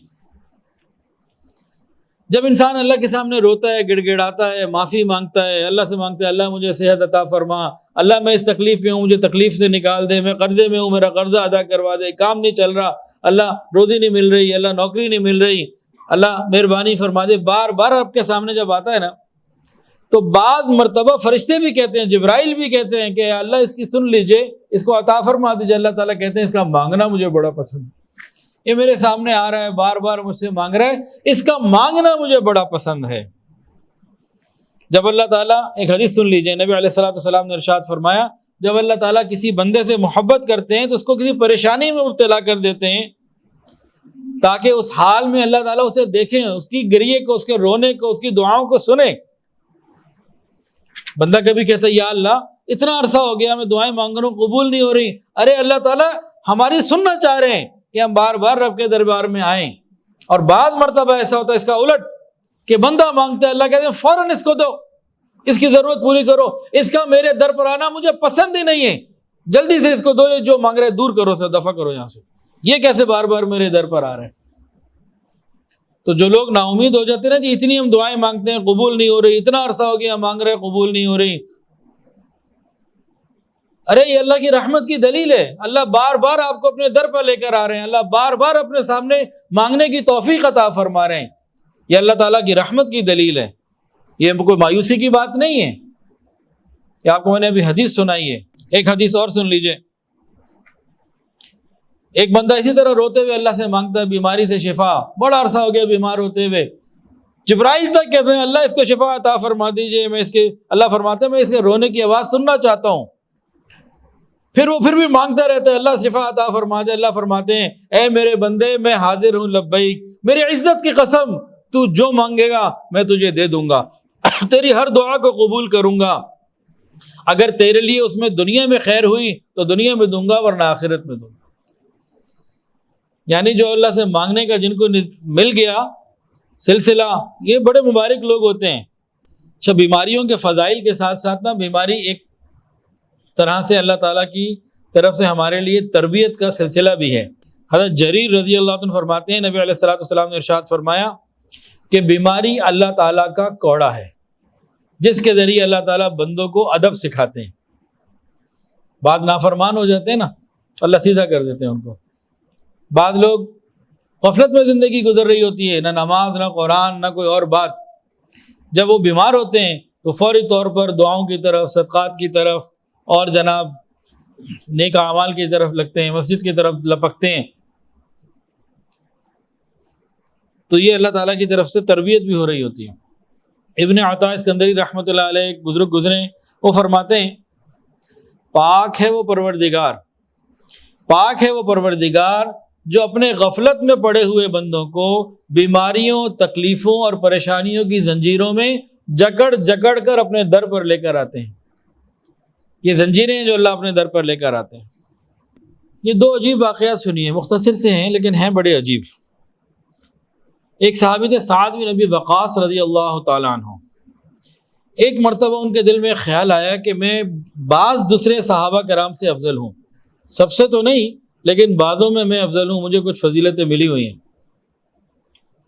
جب انسان اللہ کے سامنے روتا ہے، گڑ گڑاتا ہے، معافی مانگتا ہے، اللہ سے مانگتا ہے اللہ مجھے صحت عطا فرما، اللہ میں اس تکلیف میں ہوں مجھے تکلیف سے نکال دے، میں قرضے میں ہوں میرا قرضہ ادا کروا دے، کام نہیں چل رہا، اللہ روزی نہیں مل رہی، اللہ نوکری نہیں مل رہی، اللہ مہربانی فرما دے، بار بار آپ کے سامنے جب آتا ہے نا تو بعض مرتبہ فرشتے بھی کہتے ہیں، جبرائیل بھی کہتے ہیں کہ اللہ اس کی سن لیجئے، اس کو عطا فرما دیجئے۔ اللہ تعالیٰ کہتے ہیں اس کا مانگنا مجھے بڑا پسند ہے، یہ میرے سامنے آ رہا ہے، بار بار مجھ سے مانگ رہا ہے، اس کا مانگنا مجھے بڑا پسند ہے۔ جب اللہ تعالیٰ، ایک حدیث سن لیجئے، نبی علیہ الصلوۃ والسلام نے ارشاد فرمایا جب اللہ تعالیٰ کسی بندے سے محبت کرتے ہیں تو اس کو کسی پریشانی میں مبتلا کر دیتے ہیں تاکہ اس حال میں اللہ تعالیٰ اسے دیکھیں، اس کی گریے کو، اس کے رونے کو، اس کی دعاؤں کو سنیں۔ بندہ کبھی کہتا ہے یا اللہ اتنا عرصہ ہو گیا میں دعائیں مانگ رہا ہوں، قبول نہیں ہو رہی، ارے اللہ تعالیٰ ہماری سننا چاہ رہے ہیں کہ ہم بار بار رب کے دربار میں آئیں۔ اور بعض مرتبہ ایسا ہوتا ہے اس کا الٹ کہ بندہ مانگتا ہے، اللہ کہتے ہیں فوراً اس کو دو، اس کی ضرورت پوری کرو، اس کا میرے در پر آنا مجھے پسند ہی نہیں ہے، جلدی سے اس کو دو، یہ جو مانگ رہے دور کرو سے، دفع کرو یہاں سے، یہ کیسے بار بار میرے در پر آ رہے ہیں۔ تو جو لوگ نا امید ہو جاتے ہیں نا جی اتنی ہم دعائیں مانگتے ہیں قبول نہیں ہو رہی، اتنا عرصہ ہو گیا مانگ رہے قبول نہیں ہو رہی، ارے یہ اللہ کی رحمت کی دلیل ہے، اللہ بار بار آپ کو اپنے در پر لے کر آ رہے ہیں، اللہ بار بار اپنے سامنے مانگنے کی توفیق عطا فرما رہے ہیں، یہ اللہ تعالیٰ کی رحمت کی دلیل ہے، یہ کوئی مایوسی کی بات نہیں ہے۔ یہ آپ کو میں نے ابھی حدیث سنائی ہے، ایک حدیث اور سن لیجئے۔ ایک بندہ اسی طرح روتے ہوئے اللہ سے مانگتا ہے بیماری سے شفا، بڑا عرصہ ہو گیا بیمار ہوتے ہوئے، جبرائیل تک کہتے ہیں اللہ اس کو شفا عطا فرما دیجئے، میں اس کے، اللہ فرماتے ہیں میں اس کے رونے کی آواز سننا چاہتا ہوں۔ پھر وہ پھر بھی مانگتا رہتا ہے اللہ شفا عطا فرما دے، اللہ فرماتے ہیں اے میرے بندے میں حاضر ہوں لبیک، میری عزت کی قسم تو جو مانگے گا میں تجھے دے دوں گا، تیری ہر دعا کو قبول کروں گا، اگر تیرے لیے اس میں دنیا میں خیر ہوئی تو دنیا میں دوں گا ورنہ آخرت میں دوں گا۔ یعنی جو اللہ سے مانگنے کا جن کو مل گیا سلسلہ، یہ بڑے مبارک لوگ ہوتے ہیں۔ اچھا، بیماریوں کے فضائل کے ساتھ ساتھ نا بیماری ایک طرح سے اللہ تعالیٰ کی طرف سے ہمارے لیے تربیت کا سلسلہ بھی ہے۔ حضرت جریر رضی اللہ عنہ فرماتے ہیں نبی علیہ الصلوۃ والسلام نے ارشاد فرمایا کہ بیماری اللہ تعالیٰ کا کوڑا ہے جس کے ذریعے اللہ تعالیٰ بندوں کو ادب سکھاتے ہیں۔ بعض نافرمان ہو جاتے ہیں نا، اللہ سیدھا کر دیتے ہیں ان کو۔ بعض لوگ غفلت میں زندگی گزر رہی ہوتی ہے، نہ نماز، نہ قرآن، نہ کوئی اور بات، جب وہ بیمار ہوتے ہیں تو فوری طور پر دعاؤں کی طرف، صدقات کی طرف اور جناب نیک اعمال کی طرف لگتے ہیں، مسجد کی طرف لپکتے ہیں۔ تو یہ اللہ تعالیٰ کی طرف سے تربیت بھی ہو رہی ہوتی ہے۔ ابن عطا اسکندری رحمۃ اللہ علیہ ایک بزرگ گزرے، وہ فرماتے ہیں پاک ہے وہ پروردگار، پاک ہے وہ پروردگار جو اپنے غفلت میں پڑے ہوئے بندوں کو بیماریوں، تکلیفوں اور پریشانیوں کی زنجیروں میں جکڑ جکڑ کر اپنے در پر لے کر آتے ہیں۔ یہ زنجیریں ہیں جو اللہ اپنے در پر لے کر آتے ہیں۔ یہ دو عجیب واقعات سنیے، مختصر سے ہیں لیکن ہیں بڑے عجیب۔ ایک صحابی تھے سعد بن ابی وقاص رضی اللہ تعالیٰ عنہ۔ ایک مرتبہ ان کے دل میں خیال آیا کہ میں بعض دوسرے صحابہ کرام سے افضل ہوں، سب سے تو نہیں لیکن بعضوں میں افضل ہوں، مجھے کچھ فضیلتیں ملی ہوئی ہیں۔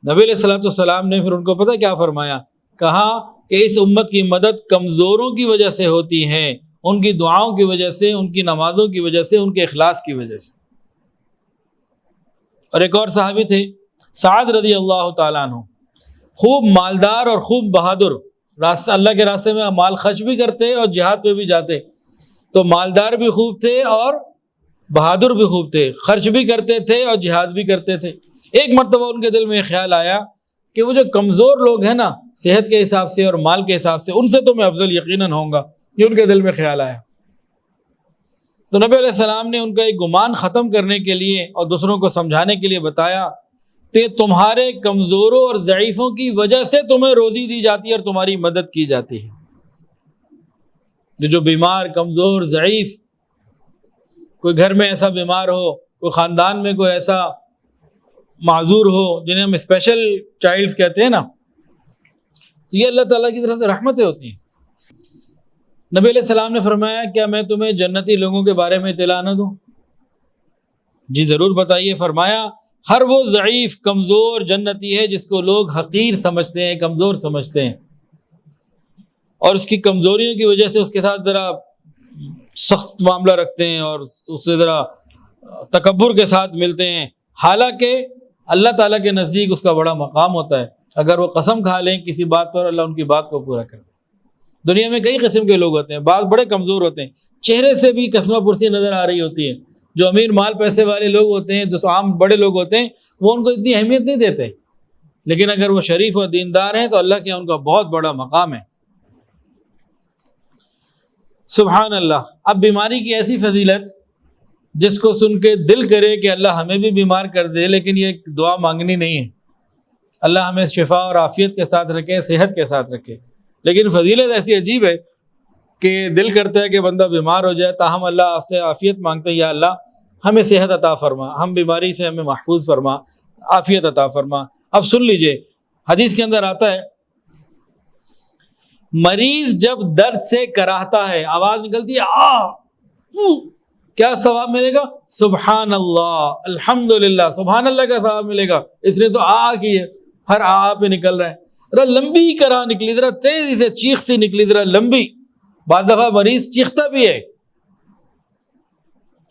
نبی علیہ الصلوۃ والسلام نے پھر ان کو پتہ کیا فرمایا؟ کہا کہ اس امت کی مدد کمزوروں کی وجہ سے ہوتی ہے، ان کی دعاؤں کی وجہ سے، ان کی نمازوں کی وجہ سے، ان کے اخلاص کی وجہ سے۔ اور ایک اور صحابی تھے سعد رضی اللہ تعالیٰ عنہ، خوب مالدار اور خوب بہادر، اللہ کے راستے میں مال خرچ بھی کرتے اور جہاد پہ بھی جاتے، تو مالدار بھی خوب تھے اور بہادر بھی خوب تھے، خرچ بھی کرتے تھے اور جہاد بھی کرتے تھے۔ ایک مرتبہ ان کے دل میں خیال آیا کہ وہ جو کمزور لوگ ہیں نا صحت کے حساب سے اور مال کے حساب سے، ان سے تو میں افضل یقیناً ہوں گا، یہ ان کے دل میں خیال آیا۔ تو نبی علیہ السلام نے ان کا ایک گمان ختم کرنے کے لیے اور دوسروں کو سمجھانے کے لیے بتایا کہ تمہارے کمزوروں اور ضعیفوں کی وجہ سے تمہیں روزی دی جاتی ہے اور تمہاری مدد کی جاتی ہے۔ جو بیمار، کمزور، ضعیف، کوئی گھر میں ایسا بیمار ہو، کوئی خاندان میں کوئی ایسا معذور ہو جنہیں ہم اسپیشل چائلڈز کہتے ہیں نا، تو یہ اللہ تعالیٰ کی طرف سے رحمتیں ہوتی ہیں۔ نبی علیہ السلام نے فرمایا کیا میں تمہیں جنتی لوگوں کے بارے میں اطلاع نہ دوں؟ جی ضرور بتائیے۔ فرمایا ہر وہ ضعیف، کمزور جنتی ہے جس کو لوگ حقیر سمجھتے ہیں، کمزور سمجھتے ہیں، اور اس کی کمزوریوں کی وجہ سے اس کے ساتھ ذرا سخت معاملہ رکھتے ہیں اور اس سے ذرا تکبر کے ساتھ ملتے ہیں، حالانکہ اللہ تعالیٰ کے نزدیک اس کا بڑا مقام ہوتا ہے۔ اگر وہ قسم کھا لیں کسی بات پر، اللہ ان کی بات کو پورا کرے۔ دنیا میں کئی قسم کے لوگ ہوتے ہیں، بعض بڑے کمزور ہوتے ہیں، چہرے سے بھی کسمہ پرسی نظر آ رہی ہوتی ہے۔ جو امیر مال پیسے والے لوگ ہوتے ہیں، جو عام بڑے لوگ ہوتے ہیں، وہ ان کو اتنی اہمیت نہیں دیتے، لیکن اگر وہ شریف اور دیندار ہیں تو اللہ کے ان کا بہت بڑا مقام ہے۔ سبحان اللہ۔ اب بیماری کی ایسی فضیلت جس کو سن کے دل کرے کہ اللہ ہمیں بھی بیمار کر دے، لیکن یہ دعا مانگنی نہیں ہے، اللہ ہمیں شفا اور عافیت کے ساتھ رکھے، صحت کے ساتھ رکھے، لیکن فضیلت ایسی عجیب ہے کہ دل کرتا ہے کہ بندہ بیمار ہو جائے، تاہم اللہ آپ سے عافیت مانگتے ہیں، یا اللہ ہمیں صحت عطا فرما، ہم بیماری سے ہمیں محفوظ فرما، عافیت عطا فرما۔ اب سن لیجئے، حدیث کے اندر آتا ہے مریض جب درد سے کراہتا ہے، آواز نکلتی ہے کیا ثواب ملے گا؟ سبحان اللہ، الحمدللہ، سبحان اللہ کا ثواب ملے گا۔ اس نے تو کی ہے، ہر پہ نکل رہا ہے، ذرا لمبی کرا نکلی، ذرا تیزی سے چیخ سی نکلی، ذرا لمبی۔ بعض دفعہ مریض چیختا بھی ہے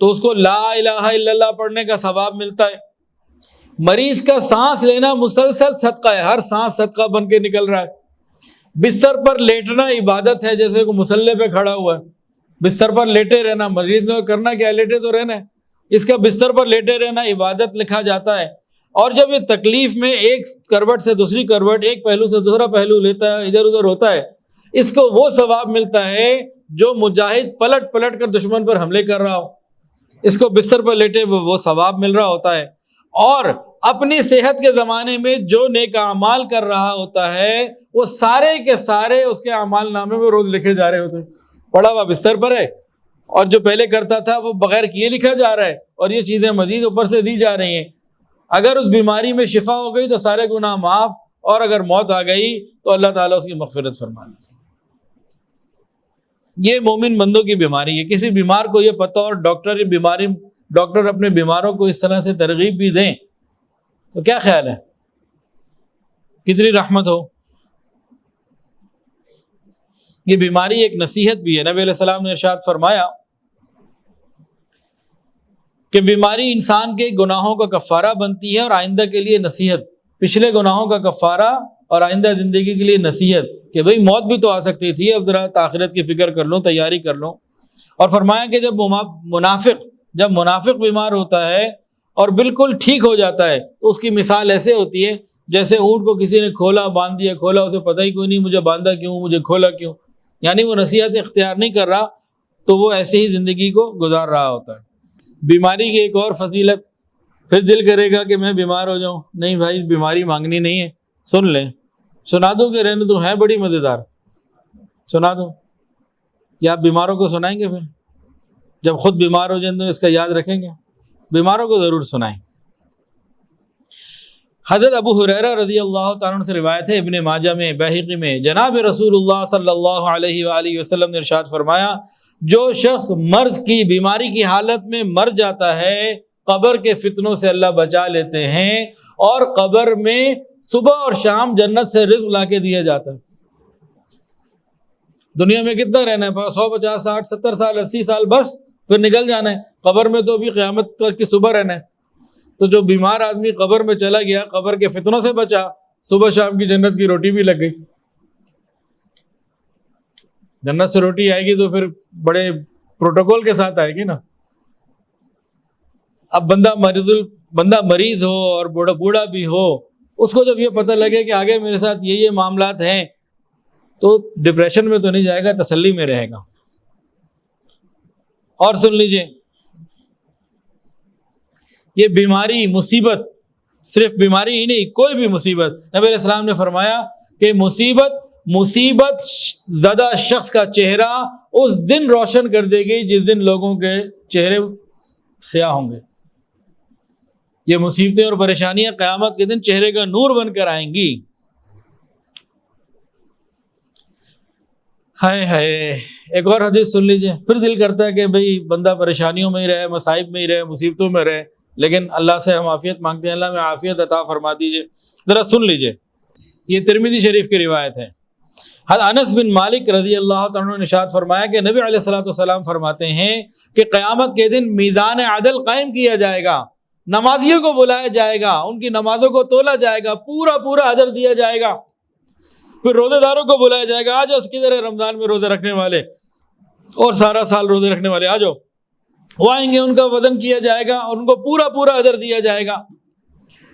تو اس کو لا الہ الا اللہ پڑھنے کا ثواب ملتا ہے۔ مریض کا سانس لینا مسلسل صدقہ ہے، ہر سانس صدقہ بن کے نکل رہا ہے۔ بستر پر لیٹنا عبادت ہے، جیسے کوئی مصلی پہ کھڑا ہوا ہے، بستر پر لیٹے رہنا، مریض نے کرنا کیا، لیٹے تو رہنا ہے، اس کا بستر پر لیٹے رہنا عبادت لکھا جاتا ہے۔ اور جب یہ تکلیف میں ایک کروٹ سے دوسری کروٹ، ایک پہلو سے دوسرا پہلو لیتا ہے، ادھر ادھر ہوتا ہے، اس کو وہ ثواب ملتا ہے جو مجاہد پلٹ پلٹ کر دشمن پر حملے کر رہا ہو، اس کو بستر پر لیٹے وہ ثواب مل رہا ہوتا ہے۔ اور اپنی صحت کے زمانے میں جو نیک اعمال کر رہا ہوتا ہے وہ سارے کے سارے اس کے اعمال نامے میں روز لکھے جا رہے ہوتے ہیں۔ پڑا ہوا بستر پر ہے اور جو پہلے کرتا تھا وہ بغیر کیے لکھا جا رہا ہے، اور یہ چیزیں مزید اوپر سے دی جا رہی ہیں۔ اگر اس بیماری میں شفا ہو گئی تو سارے گناہ معاف، اور اگر موت آ گئی تو اللہ تعالیٰ اس کی مغفرت فرما لے۔ یہ مومن بندوں کی بیماری ہے۔ کسی بیمار کو یہ پتہ اور ڈاکٹر اپنے بیماروں کو اس طرح سے ترغیب بھی دیں تو کیا خیال ہے، کتنی رحمت ہو۔ یہ بیماری ایک نصیحت بھی ہے۔ نبی علیہ السلام نے ارشاد فرمایا کہ بیماری انسان کے گناہوں کا کفارہ بنتی ہے اور آئندہ کے لیے نصیحت، پچھلے گناہوں کا کفارہ اور آئندہ زندگی کے لیے نصیحت، کہ بھئی موت بھی تو آ سکتی تھی، اب ذرا آخرت کی فکر کر لوں، تیاری کر لوں۔ اور فرمایا کہ جب منافق بیمار ہوتا ہے اور بالکل ٹھیک ہو جاتا ہے تو اس کی مثال ایسے ہوتی ہے جیسے اونٹ کو کسی نے کھولا، باندھ دیا، کھولا، اسے پتہ ہی کوئی نہیں مجھے باندھا کیوں، مجھے کھولا کیوں، یعنی وہ نصیحت اختیار نہیں کر رہا، تو وہ ایسے ہی زندگی کو گزار رہا ہوتا ہے۔ بیماری کی ایک اور فضیلت، پھر دل کرے گا کہ میں بیمار ہو جاؤں، نہیں بھائی بیماری مانگنی نہیں ہے، سن لیں، سنا دوں کہ رہنے تو ہے بڑی مزیدار، سنا دوں یا آپ بیماروں کو سنائیں گے؟ پھر جب خود بیمار ہو جائیں تو اس کا یاد رکھیں گے، بیماروں کو ضرور سنائیں۔ حضرت ابو ہریرہ رضی اللہ تعالیٰ عنہ سے روایت ہے، ابن ماجہ میں، بہقی میں، جناب رسول اللہ صلی اللہ علیہ وآلہ وسلم نے ارشاد فرمایا، جو شخص مرض کی بیماری کی حالت میں مر جاتا ہے، قبر کے فتنوں سے اللہ بچا لیتے ہیں، اور قبر میں صبح اور شام جنت سے رزق لا کے دیا جاتا ہے۔ دنیا میں کتنا رہنا ہے؟ 100 50 60 70 سال 80 سال، بس پھر نکل جانا ہے۔ قبر میں تو ابھی قیامت تک کی صبح رہنا ہے۔ تو جو بیمار آدمی قبر میں چلا گیا، قبر کے فتنوں سے بچا، صبح شام کی جنت کی روٹی بھی لگ گئی۔ جنت سے روٹی آئے گی تو پھر بڑے پروٹوکول کے ساتھ آئے گی نا۔ اب بندہ مریض ہو اور بوڑھا بھی ہو، اس کو جب یہ پتہ لگے کہ آگے میرے ساتھ یہ معاملات ہیں تو ڈپریشن میں تو نہیں جائے گا، تسلی میں رہے گا۔ اور سن لیجئے، یہ بیماری، مصیبت، صرف بیماری ہی نہیں، کوئی بھی مصیبت، نبی علیہ السلام نے فرمایا کہ مصیبت زدہ شخص کا چہرہ اس دن روشن کر دے گی جس دن لوگوں کے چہرے سیاہ ہوں گے۔ یہ مصیبتیں اور پریشانیاں قیامت کے دن چہرے کا نور بن کر آئیں گی۔ ہائے ایک اور حدیث سن لیجئے، پھر دل کرتا ہے کہ بھئی بندہ پریشانیوں میں ہی رہے، مصائب میں ہی رہے، مصیبتوں میں رہے، لیکن اللہ سے ہم عافیت مانگتے ہیں، اللہ میں عافیت عطا فرما دیجئے۔ ذرا سن لیجئے، یہ ترمذی شریف کی روایت ہے۔ حضرت انس بن مالک رضی اللہ تعالیٰ نے ارشاد فرمایا کہ نبی علیہ الصلوۃ والسلام فرماتے ہیں کہ قیامت کے دن میزان عدل قائم کیا جائے گا، نمازیوں کو بلایا جائے گا، ان کی نمازوں کو تولا جائے گا، پورا اجر دیا جائے گا، پھر روزے داروں کو بلایا جائے گا، آ جاؤ کدھر ہے رمضان میں روزے رکھنے والے اور سارا سال روزے رکھنے والے، آ جاؤ۔ وہ آئیں گے، ان کا وزن کیا جائے گا اور ان کو پورا پورا اجر دیا جائے گا۔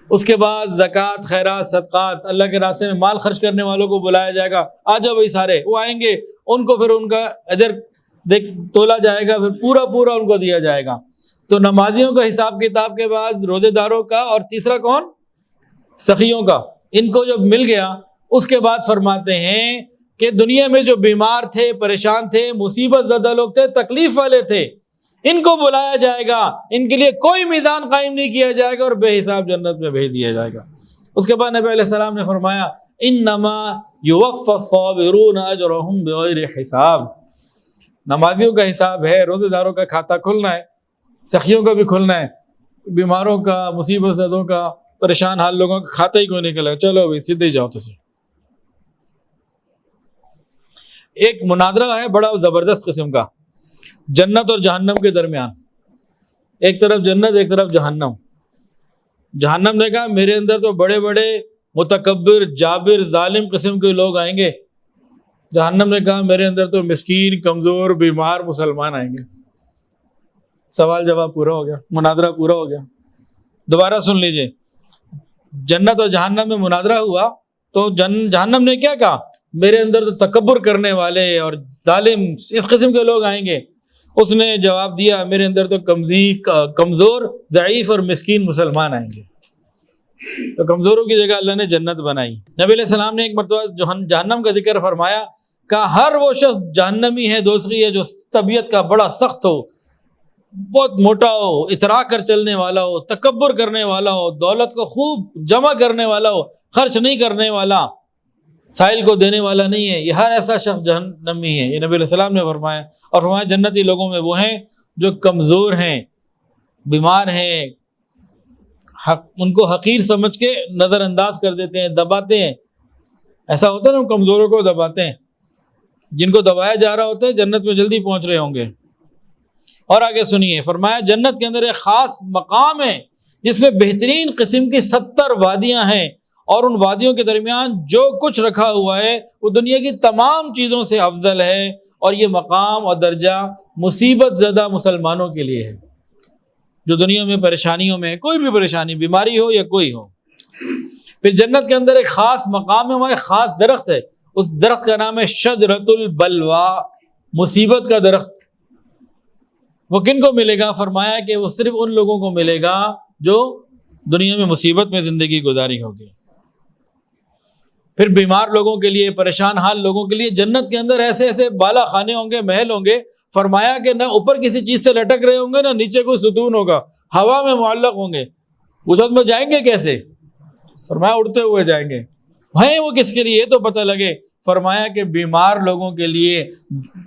اس کے بعد زکوٰۃ، خیرات، صدقات، اللہ کے راستے میں مال خرچ کرنے والوں کو بلایا جائے گا، آ جاؤ بھائی سارے۔ وہ آئیں گے، ان کو پھر ان کا اجر تولا جائے گا، پھر پورا پورا ان کو دیا جائے گا۔ تو نمازیوں کا حساب کتاب کے بعد روزے داروں کا، اور تیسرا کون؟ سخیوں کا۔ ان کو جب مل گیا، اس کے بعد فرماتے ہیں کہ دنیا میں جو بیمار تھے، پریشان تھے، مصیبت زدہ لوگ تھے، تکلیف والے تھے، ان کو بلایا جائے گا، ان کے لیے کوئی میزان قائم نہیں کیا جائے گا اور بے حساب جنت میں بھیج دیا جائے گا۔ اس کے بعد نبی علیہ السلام نے فرمایا انما یوفی الصابرون اجرهم بغیر حساب۔ نمازیوں کا حساب ہے، روزے داروں کا کھاتا کھلنا ہے، سخیوں کا بھی کھلنا ہے، بیماروں کا، مصیبت زدوں کا، پریشان حال لوگوں کا کھاتا ہی کوئی نکلا ہے۔ چلو بھائی سیدھے جاؤ۔ تو ایک مناظرہ ہے بڑا زبردست قسم کا، جنت اور جہنم کے درمیان۔ ایک طرف جنت، ایک طرف جہنم۔ جہنم نے کہا میرے اندر تو بڑے بڑے متکبر، جابر، ظالم قسم کے لوگ آئیں گے۔ جہنم نے کہا میرے اندر تو مسکین، کمزور، بیمار مسلمان آئیں گے۔ سوال جواب پورا ہو گیا، مناظرہ پورا ہو گیا۔ دوبارہ سن لیجئے، جنت اور جہنم میں مناظرہ ہوا تو جہنم نے کیا کہا؟ میرے اندر تو تکبر کرنے والے اور ظالم اس قسم کے لوگ آئیں گے۔ اس نے جواب دیا میرے اندر تو کمزور، ضعیف اور مسکین مسلمان آئیں گے۔ تو کمزوروں کی جگہ اللہ نے جنت بنائی۔ نبی علیہ السلام نے ایک مرتبہ جہنم کا ذکر فرمایا، کہا ہر وہ شخص جہنمی ہے، دوزخی ہے، جو طبیعت کا بڑا سخت ہو، بہت موٹا ہو، اترا کر چلنے والا ہو، تکبر کرنے والا ہو، دولت کو خوب جمع کرنے والا ہو، خرچ نہیں کرنے والا، سائل کو دینے والا نہیں ہے، یہ ہر ایسا شخص جہنمی ہے۔ یہ نبی علیہ السلام نے فرمایا، اور فرمایا جنتی لوگوں میں وہ ہیں جو کمزور ہیں، بیمار ہیں، ان کو حقیر سمجھ کے نظر انداز کر دیتے ہیں، دباتے ہیں۔ ایسا ہوتا ہے نا، کمزوروں کو دباتے ہیں، جن کو دبایا جا رہا ہوتا ہے جنت میں جلدی پہنچ رہے ہوں گے۔ اور آگے سنیے، فرمایا جنت کے اندر ایک خاص مقام ہے جس میں بہترین قسم کی 70 وادیاں ہیں، اور ان وادیوں کے درمیان جو کچھ رکھا ہوا ہے وہ دنیا کی تمام چیزوں سے افضل ہے، اور یہ مقام اور درجہ مصیبت زدہ مسلمانوں کے لیے ہے، جو دنیا میں پریشانیوں میں ہے، کوئی بھی پریشانی، بیماری ہو یا کوئی ہو۔ پھر جنت کے اندر ایک خاص مقام ہے، وہاں ایک خاص درخت ہے، اس درخت کا نام ہے شجرۃ البلوا، مصیبت کا درخت۔ وہ کن کو ملے گا؟ فرمایا کہ وہ صرف ان لوگوں کو ملے گا جو دنیا میں مصیبت میں زندگی گزاری ہوگی۔ پھر بیمار لوگوں کے لیے، پریشان حال لوگوں کے لیے جنت کے اندر ایسے ایسے بالا خانے ہوں گے، محل ہوں گے، فرمایا کہ نہ اوپر کسی چیز سے لٹک رہے ہوں گے، نہ نیچے کوئی ستون ہوگا، ہوا میں معلق ہوں گے۔ پوچھا میں جائیں گے کیسے؟ فرمایا اڑتے ہوئے جائیں گے۔ ہیں وہ کس کے لیے؟ یہ تو پتہ لگے۔ فرمایا کہ بیمار لوگوں کے لیے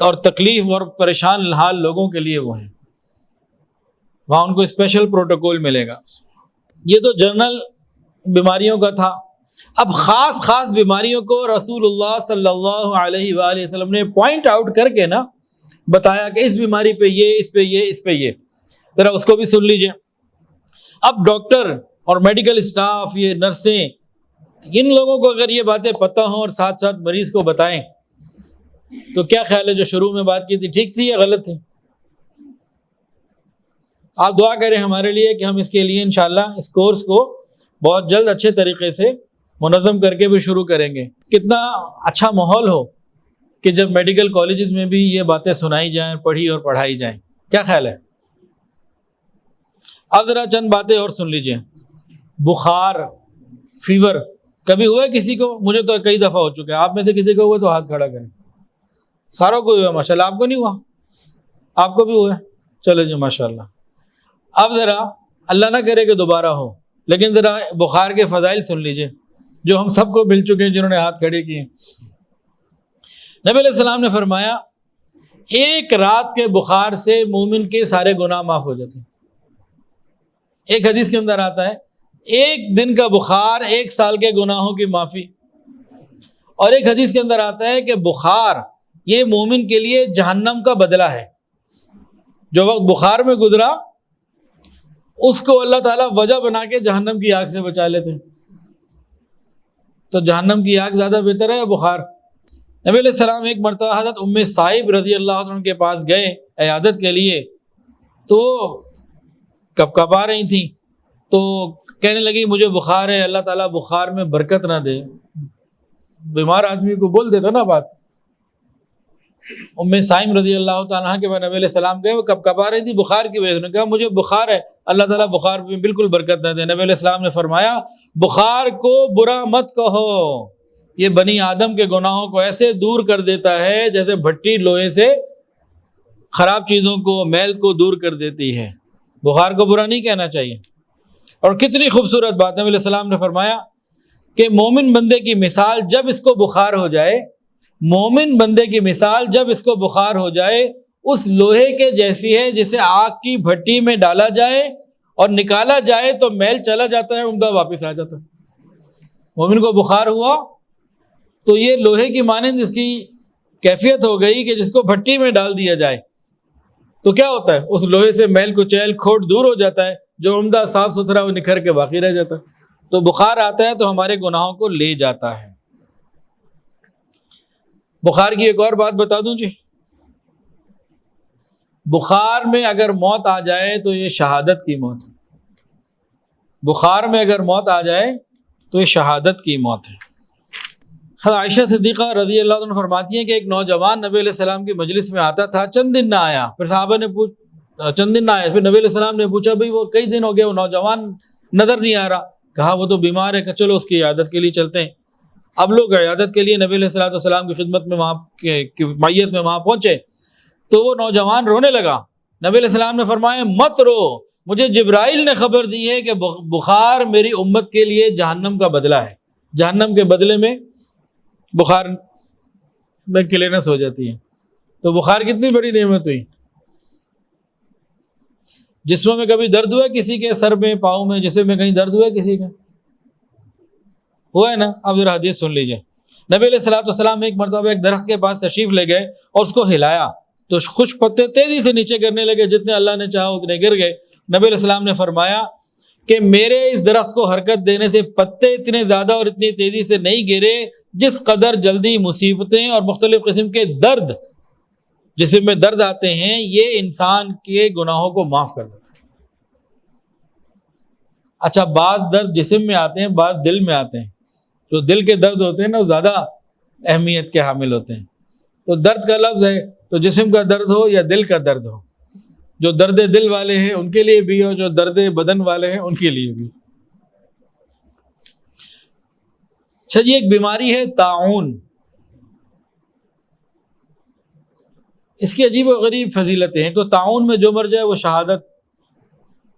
اور تکلیف اور پریشان حال لوگوں کے لیے وہ ہیں، وہاں ان کو اسپیشل پروٹوکول ملے گا۔ یہ تو جنرل بیماریوں کا تھا۔ اب خاص خاص بیماریوں کو رسول اللہ صلی اللہ علیہ وآلہ وسلم نے پوائنٹ آؤٹ کر کے نا بتایا کہ اس بیماری پہ یہ، اس پہ یہ، اس پہ یہ، ذرا اس کو بھی سن لیجئے۔ اب ڈاکٹر اور میڈیکل اسٹاف، یہ نرسیں، ان لوگوں کو اگر یہ باتیں پتہ ہوں اور ساتھ ساتھ مریض کو بتائیں تو کیا خیال ہے جو شروع میں بات کی تھی ٹھیک تھی یا غلط تھی؟ آپ دعا کریں ہمارے لیے کہ ہم اس کے لیے انشاءاللہ اس کورس کو بہت جلد اچھے طریقے سے منظم کر کے بھی شروع کریں گے۔ کتنا اچھا ماحول ہو کہ جب میڈیکل کالجز میں بھی یہ باتیں سنائی جائیں، پڑھی اور پڑھائی جائیں۔ کیا خیال ہے؟ اب ذرا چند باتیں اور سن لیجئے۔ بخار، فیور کبھی ہوا ہے کسی کو؟ مجھے تو کئی دفعہ ہو چکا ہے۔ آپ میں سے کسی کو ہوا تو ہاتھ کھڑا کریں۔ ساروں کو ہوا ماشاءاللہ۔ آپ کو نہیں ہوا؟ آپ کو بھی ہوا ہے؟ چلو جی ماشاءاللہ۔ اب ذرا اللہ نہ کرے کہ دوبارہ ہو، لیکن ذرا بخار کے فضائل سن لیجئے جو ہم سب کو مل چکے ہیں، جنہوں نے ہاتھ کھڑے کیے۔ نبی علیہ السلام نے فرمایا ایک رات کے بخار سے مومن کے سارے گناہ معاف ہو جاتے ہیں۔ ایک حدیث کے اندر آتا ہے ایک دن کا بخار 1 سال کے گناہوں کی معافی، اور ایک حدیث کے اندر آتا ہے کہ بخار یہ مومن کے لیے جہنم کا بدلہ ہے۔ جو وقت بخار میں گزرا اس کو اللہ تعالیٰ وجہ بنا کے جہنم کی آگ سے بچا لیتے ہیں۔ تو جہنم کی آگ زیادہ بہتر ہے یا بخار؟ نبی علیہ السلام ایک مرتبہ حضرت ام صائب رضی اللہ عنہ کے پاس گئے عیادت کے لیے، تو کپکپا رہی تھیں، تو کہنے لگی مجھے بخار ہے، اللہ تعالیٰ بخار میں برکت نہ دے۔ بیمار آدمی کو بول دیتا نا بات۔ ام سائم رضی اللہ تعالیٰ عنہ کے بعد نبی علیہ السلام گئے، وہ کپکپا رہی تھی بخار کی وجہ سے، نے کہا مجھے بخار ہے، اللہ تعالیٰ بخار میں بالکل برکت نہ دے۔ نبی علیہ السلام نے فرمایا بخار کو برا مت کہو، یہ بنی آدم کے گناہوں کو ایسے دور کر دیتا ہے جیسے بھٹی لوہے سے خراب چیزوں کو، میل کو دور کر دیتی ہے۔ بخار کو برا نہیں کہنا چاہیے۔ اور کتنی خوبصورت بات نبی علیہ السلام نے فرمایا کہ مومن بندے کی مثال جب اس کو بخار ہو جائے، مومن بندے کی مثال جب اس کو بخار ہو جائے اس لوہے کے جیسی ہے جسے آگ کی بھٹی میں ڈالا جائے اور نکالا جائے تو میل چلا جاتا ہے، عمدہ واپس آ جاتا ہے۔ مومن کو بخار ہوا تو یہ لوہے کی مانند اس کی کیفیت ہو گئی کہ جس کو بھٹی میں ڈال دیا جائے تو کیا ہوتا ہے، اس لوہے سے میل کچیل کھوٹ دور ہو جاتا ہے، جو عمدہ صاف ستھرا وہ نکھر کے باقی رہ جاتا ہے۔ تو بخار آتا ہے تو ہمارے گناہوں کو لے جاتا ہے۔ بخار کی ایک اور بات بتا دوں جی، بخار میں اگر موت آ جائے تو یہ شہادت کی موت ہے۔ بخار میں اگر موت آ جائے تو یہ شہادت کی موت ہے۔ عائشہ صدیقہ رضی اللہ عنہ فرماتی ہیں کہ ایک نوجوان نبی علیہ السلام کی مجلس میں آتا تھا، چند دن نہ آیا، پھر صحابہ نے چند دن نہ آیا، پھر نبی علیہ السلام نے پوچھا بھئی وہ کئی دن ہو گئے، وہ نوجوان نظر نہیں آ رہا، کہا وہ تو بیمار ہے، کہ چلو اس کی عیادت کے لیے چلتے ہیں۔ اب لوگ عیادت کے لیے نبی علیہ السلام کی خدمت میں وہاں میت میں وہاں پہنچے تو وہ نوجوان رونے لگا۔ نبی علیہ السلام نے فرمایا مت رو، مجھے جبرائیل نے خبر دی ہے کہ بخار میری امت کے لیے جہنم کا بدلہ ہے، جہنم کے بدلے میں بخار میں کلینس ہو جاتی ہے۔ تو بخار کتنی بڑی نعمت ہوئی۔ جسموں میں کبھی درد ہوا کسی کے، سر میں، پاؤں میں، جسم میں کہیں درد ہوا کسی کا؟ ہوا ہے نا؟ اب ذرا حدیث سن لیجئے۔ نبی علیہ السلام ایک مرتبہ ایک درخت کے پاس تشریف لے گئے اور اس کو ہلایا تو خشک پتے تیزی سے نیچے گرنے لگے، جتنے اللہ نے چاہا اتنے گر گئے۔ نبی علیہ السلام نے فرمایا کہ میرے اس درخت کو حرکت دینے سے پتے اتنے زیادہ اور اتنی تیزی سے نہیں گرے جس قدر جلدی مصیبتیں اور مختلف قسم کے درد جسم میں درد آتے ہیں یہ انسان کے گناہوں کو معاف کر دیتا ہے۔ اچھا، بعض درد جسم میں آتے ہیں، بعض دل میں آتے ہیں۔ جو دل کے درد ہوتے ہیں نا وہ زیادہ اہمیت کے حامل ہوتے ہیں۔ تو درد کا لفظ ہے تو جسم کا درد ہو یا دل کا درد ہو، جو درد دل والے ہیں ان کے لیے بھی ہو، جو درد بدن والے ہیں ان کے لیے بھی۔ اچھا جی، ایک بیماری ہے طاعون، اس کی عجیب و غریب فضیلتیں ہیں۔ تو طاعون میں جو مر جائے وہ شہادت۔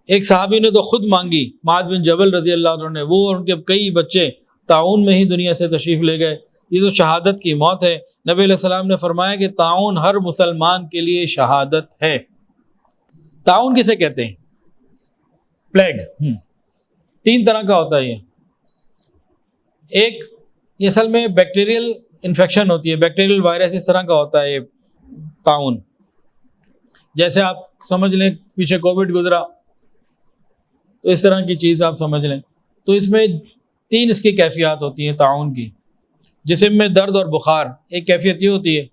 ایک صحابی نے تو خود مانگی، معاذ بن جبل رضی اللہ عنہ نے، وہ اور ان کے کئی بچے طاعون میں ہی دنیا سے تشریف لے گئے۔ یہ تو شہادت کی موت ہے۔ نبی علیہ السلام نے فرمایا کہ طاعون ہر مسلمان کے لیے شہادت ہے۔ طاعون کسے کہتے ہیں؟ پلیگ۔ 3 طرح کا ہوتا ہے یہ۔ ایک، یہ اصل میں بیکٹیریل انفیکشن ہوتی ہے، بیکٹیریل وائرس اس طرح کا ہوتا ہے یہ طاعون۔ جیسے آپ سمجھ لیں پیچھے کووڈ گزرا تو اس طرح کی چیز آپ سمجھ لیں۔ تو اس میں 3 اس کی کیفیات ہوتی ہیں طاعون کی۔ جسم میں درد اور بخار ایک کیفیت یہ ہوتی ہے،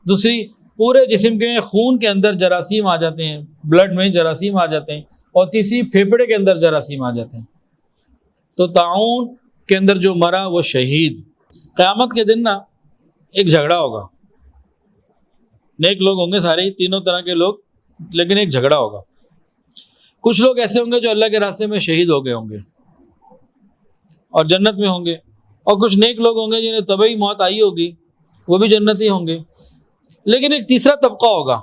دوسری پورے جسم کے خون کے اندر جراثیم آ جاتے ہیں، بلڈ میں جراثیم آ جاتے ہیں، اور تیسری پھیپھڑے کے اندر جراثیم آ جاتے ہیں۔ تو طاعون کے اندر جو مرا وہ شہید۔ قیامت کے دن نا ایک جھگڑا ہوگا، نیک لوگ ہوں گے سارے، تینوں طرح کے لوگ، لیکن ایک جھگڑا ہوگا۔ کچھ لوگ ایسے ہوں گے جو اللہ کے راستے میں شہید ہو گئے ہوں گے اور جنت میں ہوں گے، اور کچھ نیک لوگ ہوں گے جنہیں طبعی موت آئی ہوگی، وہ بھی جنتی ہوں گے۔ لیکن ایک تیسرا طبقہ ہوگا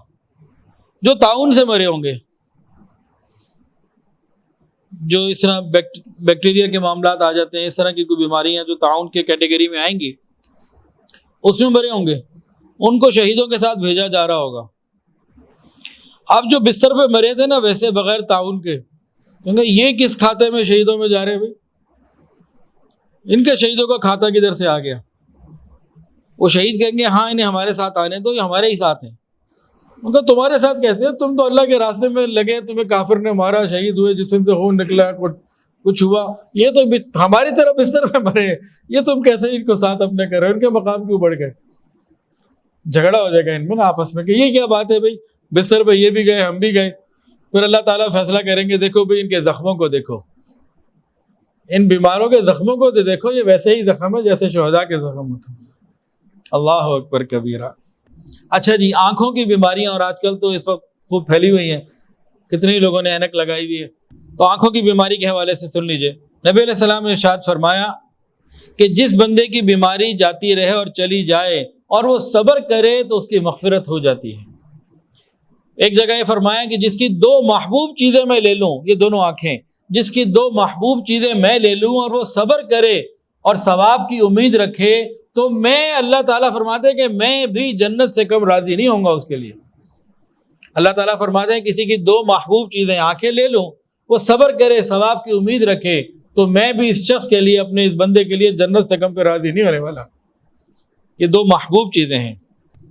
جو طاعون سے مرے ہوں گے، جو اس طرح بیکٹیریا کے معاملات آ جاتے ہیں، اس طرح کی کوئی بیماریاں جو طاعون کے کیٹیگری میں آئیں گی، اس میں مرے ہوں گے، ان کو شہیدوں کے ساتھ بھیجا جا رہا ہوگا۔ اب جو بستر پہ مرے تھے نا ویسے بغیر طاعون کے، کیونکہ یہ کس کھاتے میں شہیدوں میں جا رہے ہیں بھائی؟ ان کے شہیدوں کا کھاتا کدھر سے آ گیا؟ وہ شہید کہیں گے ہاں انہیں ہمارے ساتھ آنے تو، یہ ہمارے ہی ساتھ ہیں۔ ان کا تمہارے ساتھ کیسے؟ تم تو اللہ کے راستے میں لگے، تمہیں کافر نے مارا، شہید ہوئے، جسم سے خون نکلا، کچھ ہوا، یہ تو ہماری طرف بستر پہ مرے، یہ تم کیسے ان کو ساتھ اپنے کر رہے ہو، ان کے مقام کیوں بڑھ گئے؟ جھگڑا ہو جائے گا ان میں نا آپس میں کہ یہ کیا بات ہے بھائی، بستر پہ یہ بھی گئے ہم بھی گئے. پھر اللہ تعالیٰ فیصلہ کریں گے دیکھو بھائی ان کے زخموں کو دیکھو، ان بیماروں کے زخموں کو تو دیکھو، یہ ویسے ہی زخم ہے جیسے شہداء کے زخم ہوتے ہیں. اللہ اکبر کبیرہ. اچھا جی، آنکھوں کی بیماریاں، اور آج کل تو اس وقت خوب پھیلی ہوئی ہیں، کتنے لوگوں نے اینک لگائی ہوئی ہے. تو آنکھوں کی بیماری کے حوالے سے سن لیجئے، نبی علیہ السلام نے ارشاد فرمایا کہ جس بندے کی بیماری جاتی رہے اور چلی جائے اور وہ صبر کرے تو اس کی مغفرت ہو جاتی ہے. ایک جگہ یہ فرمایا کہ جس کی دو محبوب چیزیں میں لے لوں، یہ دونوں آنکھیں، جس کی دو محبوب چیزیں میں لے لوں اور وہ صبر کرے اور ثواب کی امید رکھے تو میں، اللہ تعالیٰ فرماتے ہیں کہ میں بھی جنت سے کم راضی نہیں ہوں گا اس کے لیے. اللہ تعالیٰ فرماتے ہیں کسی کی دو محبوب چیزیں آنکھیں لے لوں، وہ صبر کرے ثواب کی امید رکھے تو میں بھی اس شخص کے لیے، اپنے اس بندے کے لیے جنت سے کم پہ راضی نہیں ہونے والا. یہ دو محبوب چیزیں ہیں.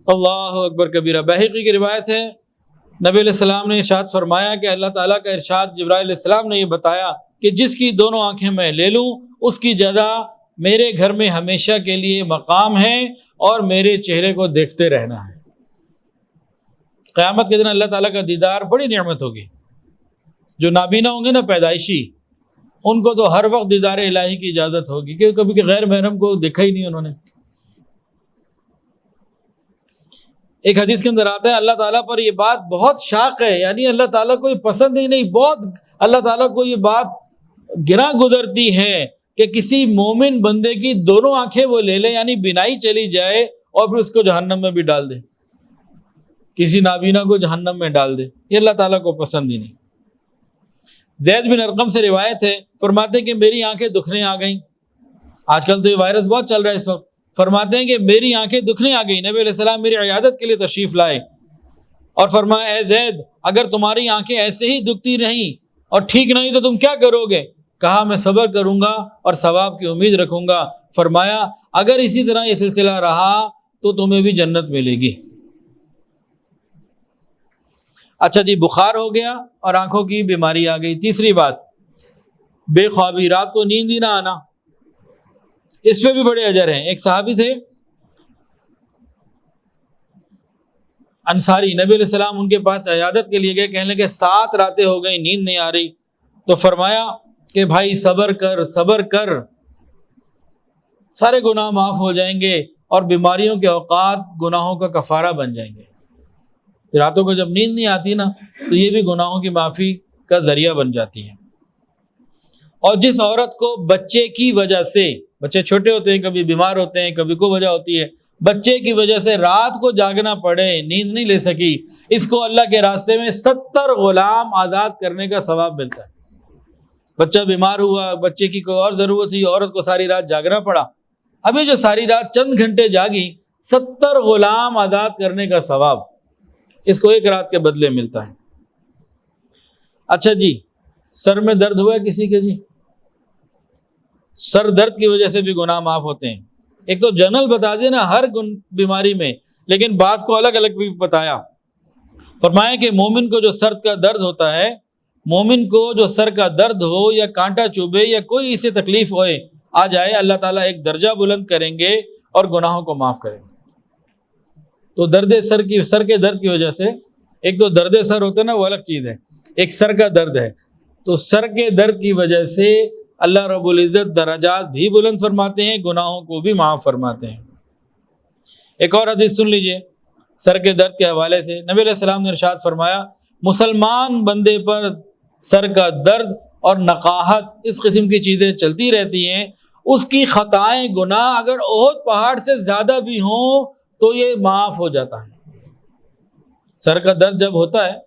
اللہ اکبر کبیرہ. بہقی کی روایت ہے، نبی علیہ السلام نے ارشاد فرمایا کہ اللہ تعالیٰ کا ارشاد جبرائیل علیہ السلام نے یہ بتایا کہ جس کی دونوں آنکھیں میں لے لوں اس کی جزا میرے گھر میں ہمیشہ کے لیے مقام ہے اور میرے چہرے کو دیکھتے رہنا ہے. قیامت کے دن اللہ تعالیٰ کا دیدار بڑی نعمت ہوگی. جو نابینا ہوں گے نا پیدائشی، ان کو تو ہر وقت دیدار الہی کی اجازت ہوگی، کیونکہ کبھی غیر محرم کو دیکھا ہی نہیں انہوں نے. ایک حدیث کے اندر آتا ہے اللہ تعالیٰ پر یہ بات بہت شاق ہے، یعنی اللہ تعالیٰ کو یہ پسند ہی نہیں، بہت اللہ تعالیٰ کو یہ بات گراں گزرتی ہے کہ کسی مومن بندے کی دونوں آنکھیں وہ لے لے، یعنی بینائی چلی جائے اور پھر اس کو جہنم میں بھی ڈال دے، کسی نابینا کو جہنم میں ڈال دے. یہ اللہ تعالیٰ کو پسند ہی نہیں. زید بن ارقم سے روایت ہے، فرماتے ہیں کہ میری آنکھیں دکھنے آ گئیں. آج کل تو یہ وائرس بہت چل رہا ہے اس وقت. فرماتے ہیں کہ میری آنکھیں دکھنے آ گئیں. نبی علیہ السلام میری عیادت کے لیے تشریف لائے اور فرمایا اے زید، اگر تمہاری آنکھیں ایسے ہی دکھتی رہیں اور ٹھیک نہیں تو تم کیا کرو گے؟ کہا میں صبر کروں گا اور ثواب کی امید رکھوں گا. فرمایا اگر اسی طرح یہ سلسلہ رہا تو تمہیں بھی جنت ملے گی. اچھا جی، بخار ہو گیا اور آنکھوں کی بیماری آ گئی. تیسری بات، بے خوابی، رات کو نیند ہی نہ آنا، اس پہ بھی بڑے اجر ہیں. ایک صحابی تھے انصاری، نبی علیہ السلام ان کے پاس عیادت کے لیے گئے، کہنے لگے 7 راتیں ہو گئی نیند نہیں آ رہی. تو فرمایا کہ بھائی صبر کر، صبر کر، سارے گناہ معاف ہو جائیں گے اور بیماریوں کے اوقات گناہوں کا کفارہ بن جائیں گے. راتوں کو جب نیند نہیں آتی نا تو یہ بھی گناہوں کی معافی کا ذریعہ بن جاتی ہے. اور جس عورت کو بچے کی وجہ سے، بچے چھوٹے ہوتے ہیں، کبھی بیمار ہوتے ہیں، کبھی کوئی وجہ ہوتی ہے، بچے کی وجہ سے رات کو جاگنا پڑے، نیند نہیں لے سکی، اس کو اللہ کے راستے میں 70 غلام آزاد کرنے کا ثواب ملتا ہے. بچہ بیمار ہوا، بچے کی کوئی اور ضرورت تھی، عورت کو ساری رات جاگنا پڑا، ابھی جو ساری رات چند گھنٹے جاگی، 70 غلام آزاد کرنے کا ثواب اس کو ایک رات کے بدلے ملتا ہے. اچھا جی، سر میں درد ہوا ہے کسی کے؟ جی، سر درد کی وجہ سے بھی گناہ معاف ہوتے ہیں. ایک تو جنرل بتا دیا نا ہر بیماری میں، لیکن بعض کو الگ الگ بھی بتایا. فرمایا کہ مومن کو جو سر کا درد ہوتا ہے، مومن کو جو سر کا درد ہو یا کانٹا چبھے یا کوئی اسے تکلیف ہوئے آ جائے، اللہ تعالیٰ ایک درجہ بلند کریں گے اور گناہوں کو معاف کریں گے. تو سر کے درد کی وجہ سے، ایک تو درد سر ہوتا ہے نا وہ الگ چیز ہے، ایک سر کا درد ہے، تو سر کے درد کی وجہ سے اللہ رب العزت درجات بھی بلند فرماتے ہیں، گناہوں کو بھی معاف فرماتے ہیں. ایک اور حدیث سن لیجئے سر کے درد کے حوالے سے. نبی علیہ السلام نے ارشاد فرمایا مسلمان بندے پر سر کا درد اور نقاہت، اس قسم کی چیزیں چلتی رہتی ہیں، اس کی خطائیں، گناہ اگر احد پہاڑ سے زیادہ بھی ہوں تو یہ معاف ہو جاتا ہے. سر کا درد جب ہوتا ہے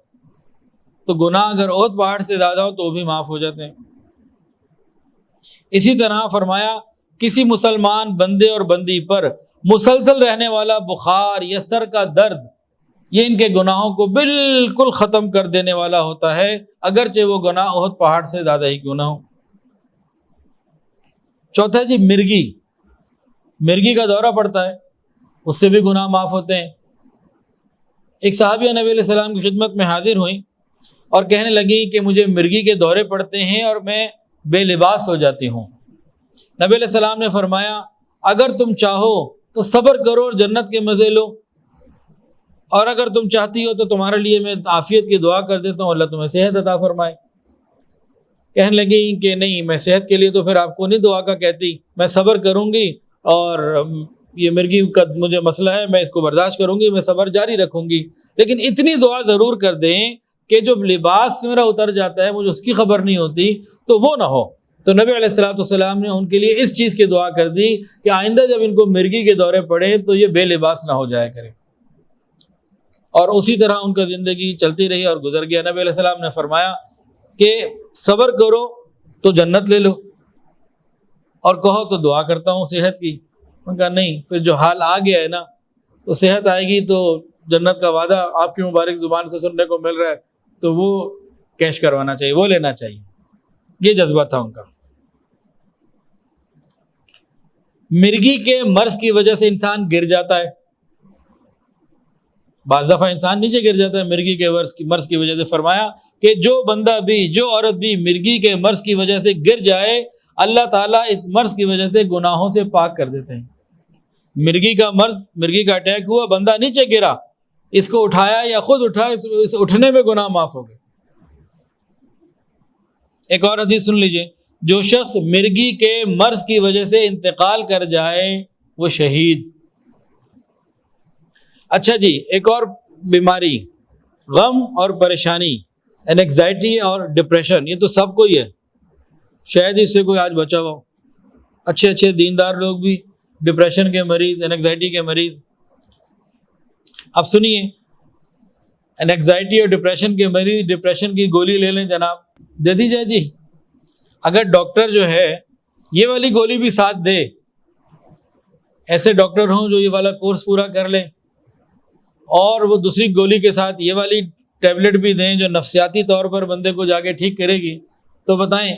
تو گناہ اگر احد پہاڑ سے زیادہ ہو تو بھی معاف ہو جاتے ہیں. اسی طرح فرمایا کسی مسلمان بندے اور بندی پر مسلسل رہنے والا بخار یا سر کا درد، یہ ان کے گناہوں کو بالکل ختم کر دینے والا ہوتا ہے، اگرچہ وہ گناہ احد پہاڑ سے زیادہ ہی کیوں نہ ہو. چوتھا جی، مرگی کا دورہ پڑتا ہے، اس سے بھی گناہ معاف ہوتے ہیں. ایک صحابیہ نبی علیہ السلام کی خدمت میں حاضر ہوئیں اور کہنے لگی کہ مجھے مرگی کے دورے پڑتے ہیں اور میں بے لباس ہو جاتی ہوں۔ نبی علیہ السلام نے فرمایا اگر تم چاہو تو صبر کرو اور جنت کے مزے لو، اور اگر تم چاہتی ہو تو تمہارے لیے میں عافیت کی دعا کر دیتا ہوں، اللہ تمہیں صحت عطا فرمائے۔ کہنے لگی کہ نہیں، میں صحت کے لیے تو پھر آپ کو نہیں دعا کا کہتی، میں صبر کروں گی، اور یہ مرغی کا مجھے مسئلہ ہے، میں اس کو برداشت کروں گی، میں صبر جاری رکھوں گی، لیکن اتنی دعا ضرور کر دیں کہ جو لباس میرا اتر جاتا ہے مجھے اس کی خبر نہیں ہوتی تو وہ نہ ہو۔ تو نبی علیہ السلام نے ان کے لیے اس چیز کی دعا کر دی کہ آئندہ جب ان کو مرغی کے دورے پڑے تو یہ بے لباس نہ ہو جایا کرے، اور اسی طرح ان کا زندگی چلتی رہی اور گزر گیا۔ نبی علیہ السلام نے فرمایا کہ صبر کرو تو جنت لے لو، اور کہو تو دعا کرتا ہوں صحت کی۔ ان کا نہیں، پھر جو حال آ گیا ہے نا، تو صحت آئے گی تو جنت کا وعدہ آپ کی مبارک زبان سے سننے کو مل رہا ہے، تو وہ کیش کروانا چاہیے، وہ لینا چاہیے۔ یہ جذبہ تھا ان کا۔ مرغی کے مرض کی وجہ سے انسان گر جاتا ہے، بعض دفعہ انسان نیچے گر جاتا ہے مرغی کے مرض کی وجہ سے۔ فرمایا کہ جو بندہ بھی، جو عورت بھی مرغی کے مرض کی وجہ سے گر جائے، اللہ تعالیٰ اس مرض کی وجہ سے گناہوں سے پاک کر دیتے ہیں۔ مرغی کا مرض، مرغی کا اٹیک ہوا، بندہ نیچے گرا، اس کو اٹھایا یا خود اٹھایا، اس اٹھنے میں گناہ معاف ہو گئے۔ ایک اور حدیث سن لیجئے، جو شخص مرغی کے مرض کی وجہ سے انتقال کر جائے وہ شہید۔ اچھا جی، ایک اور بیماری، غم اور پریشانی، اینگزائٹی اور ڈپریشن، یہ تو سب کو ہی ہے، شاید اس سے کوئی آج بچا ہو۔ اچھے دیندار لوگ بھی ڈپریشن کے مریض، اینگزائٹی کے مریض۔ اب سنیے، اینگزائٹی اور ڈپریشن کے مریض ڈپریشن کی گولی لے لیں جناب، دے دی جائے جی۔ اگر ڈاکٹر جو ہے یہ والی گولی بھی ساتھ دے، ایسے ڈاکٹر ہوں جو یہ والا کورس پورا کر لیں اور وہ دوسری گولی کے ساتھ یہ والی ٹیبلٹ بھی دیں جو نفسیاتی طور پر بندے کو جا کے ٹھیک کرے گی، تو بتائیں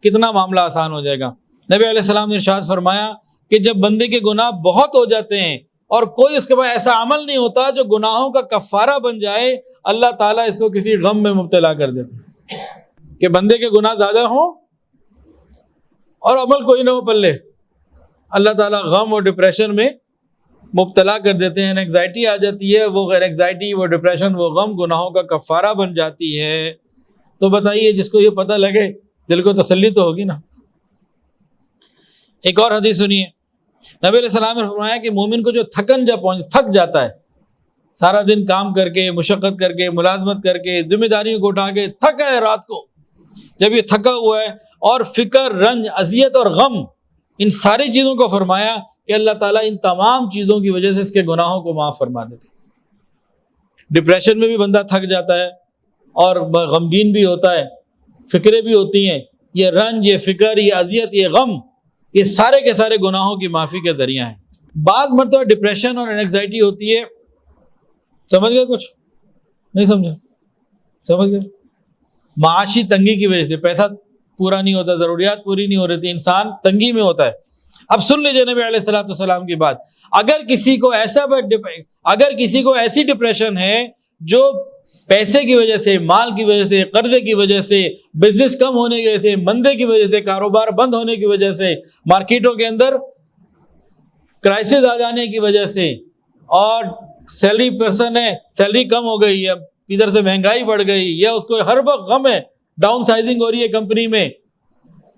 کتنا معاملہ آسان ہو جائے گا۔ نبی علیہ السلام نے ارشاد فرمایا کہ جب بندے کے گناہ بہت ہو جاتے ہیں اور کوئی اس کے بعد ایسا عمل نہیں ہوتا جو گناہوں کا کفارہ بن جائے، اللہ تعالیٰ اس کو کسی غم میں مبتلا کر دیتے ہیں کہ بندے کے گناہ زیادہ ہوں اور عمل کوئی نہ ہو پلے، اللہ تعالیٰ غم اور ڈپریشن میں مبتلا کر دیتے ہیں۔ اینگزائٹی آ جاتی ہے، وہ اینگزائٹی، وہ ڈپریشن، وہ غم گناہوں کا کفارہ بن جاتی ہے۔ تو بتائیے جس کو یہ پتہ لگے دل کو تسلی تو ہوگی نا۔ ایک اور حدیث سنیے، نبی علیہ السلام نے فرمایا کہ مومن کو جو تھک جاتا ہے، سارا دن کام کر کے، مشقت کر کے، ملازمت کر کے، ذمہ داریوں کو اٹھا کے تھکا ہے، رات کو جب یہ تھکا ہوا ہے اور فکر، رنج، اذیت اور غم، ان ساری چیزوں کو فرمایا کہ اللہ تعالیٰ ان تمام چیزوں کی وجہ سے اس کے گناہوں کو معاف فرما دیتے۔ ڈپریشن میں بھی بندہ تھک جاتا ہے اور غمگین بھی ہوتا ہے، فکریں بھی ہوتی ہیں، یہ رنج، یہ فکر، یہ اذیت، یہ غم، یہ سارے کے سارے گناہوں کی معافی کے ذریعہ ہیں۔ بعض مرتبہ ڈپریشن اور اینگزائٹی ہوتی ہے، سمجھ گئے کچھ؟ نہیں سمجھا؟ سمجھ گئے؟ معاشی تنگی کی وجہ سے، پیسہ پورا نہیں ہوتا، ضروریات پوری نہیں ہو رہی تھی، انسان تنگی میں ہوتا ہے۔ اب سن لیجیے نبی علیہ السلام کی بات، اگر کسی کو ایسی ڈپریشن ہے جو پیسے کی وجہ سے، مال کی وجہ سے، قرضے کی وجہ سے، بزنس کم ہونے کی وجہ سے، مندے کی وجہ سے، کاروبار بند ہونے کی وجہ سے، مارکیٹوں کے اندر کرائسس آ جانے کی وجہ سے، اور سیلری پرسن ہے، سیلری کم ہو گئی، اب ادھر سے مہنگائی بڑھ گئی، یا اس کو ہر وقت غم ہے، ڈاؤن سائزنگ ہو رہی ہے کمپنی میں،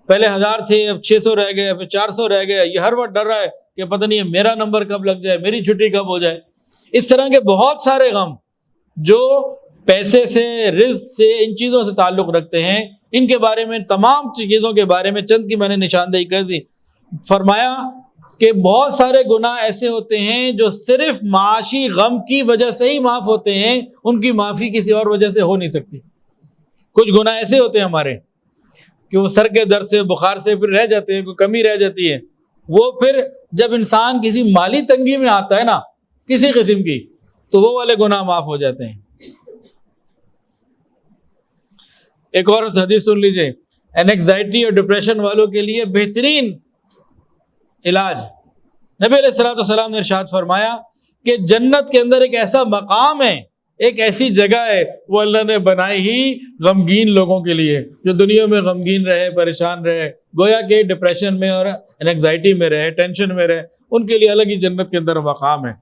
پہلے 1000 تھے اب 600 رہ گئے، پھر 400 رہ گئے، یہ ہر وقت ڈر رہا ہے کہ پتہ نہیں میرا نمبر کب لگ جائے، میری چھٹی کب ہو جائے۔ اس طرح کے بہت سارے غم جو پیسے سے، رزق سے، ان چیزوں سے تعلق رکھتے ہیں، ان کے بارے میں، تمام چیزوں کے بارے میں چند کی میں نے نشاندہی کر دی۔ فرمایا کہ بہت سارے گناہ ایسے ہوتے ہیں جو صرف معاشی غم کی وجہ سے ہی معاف ہوتے ہیں، ان کی معافی کسی اور وجہ سے ہو نہیں سکتی۔ کچھ گناہ ایسے ہوتے ہیں ہمارے کہ وہ سر کے درد سے، بخار سے پھر رہ جاتے ہیں، کوئی کمی رہ جاتی ہے، وہ پھر جب انسان کسی مالی تنگی میں آتا ہے نا کسی قسم کی، تو وہ والے گناہ معاف ہو جاتے ہیں۔ ایک اور حدیث سن لیجئے، اینگزائٹی اور ڈپریشن والوں کے لیے بہترین علاج، نبی علیہ السلام نے ارشاد فرمایا کہ جنت کے اندر ایک ایسا مقام ہے ایک ایسی جگہ ہے وہ اللہ نے بنائی ہی غمگین لوگوں کے لیے، جو دنیا میں غمگین رہے، پریشان رہے، گویا کہ ڈپریشن میں اور انگزائٹی میں رہے، ٹینشن میں رہے، ان کے لیے الگ ہی جنت کے اندر مقام ہے۔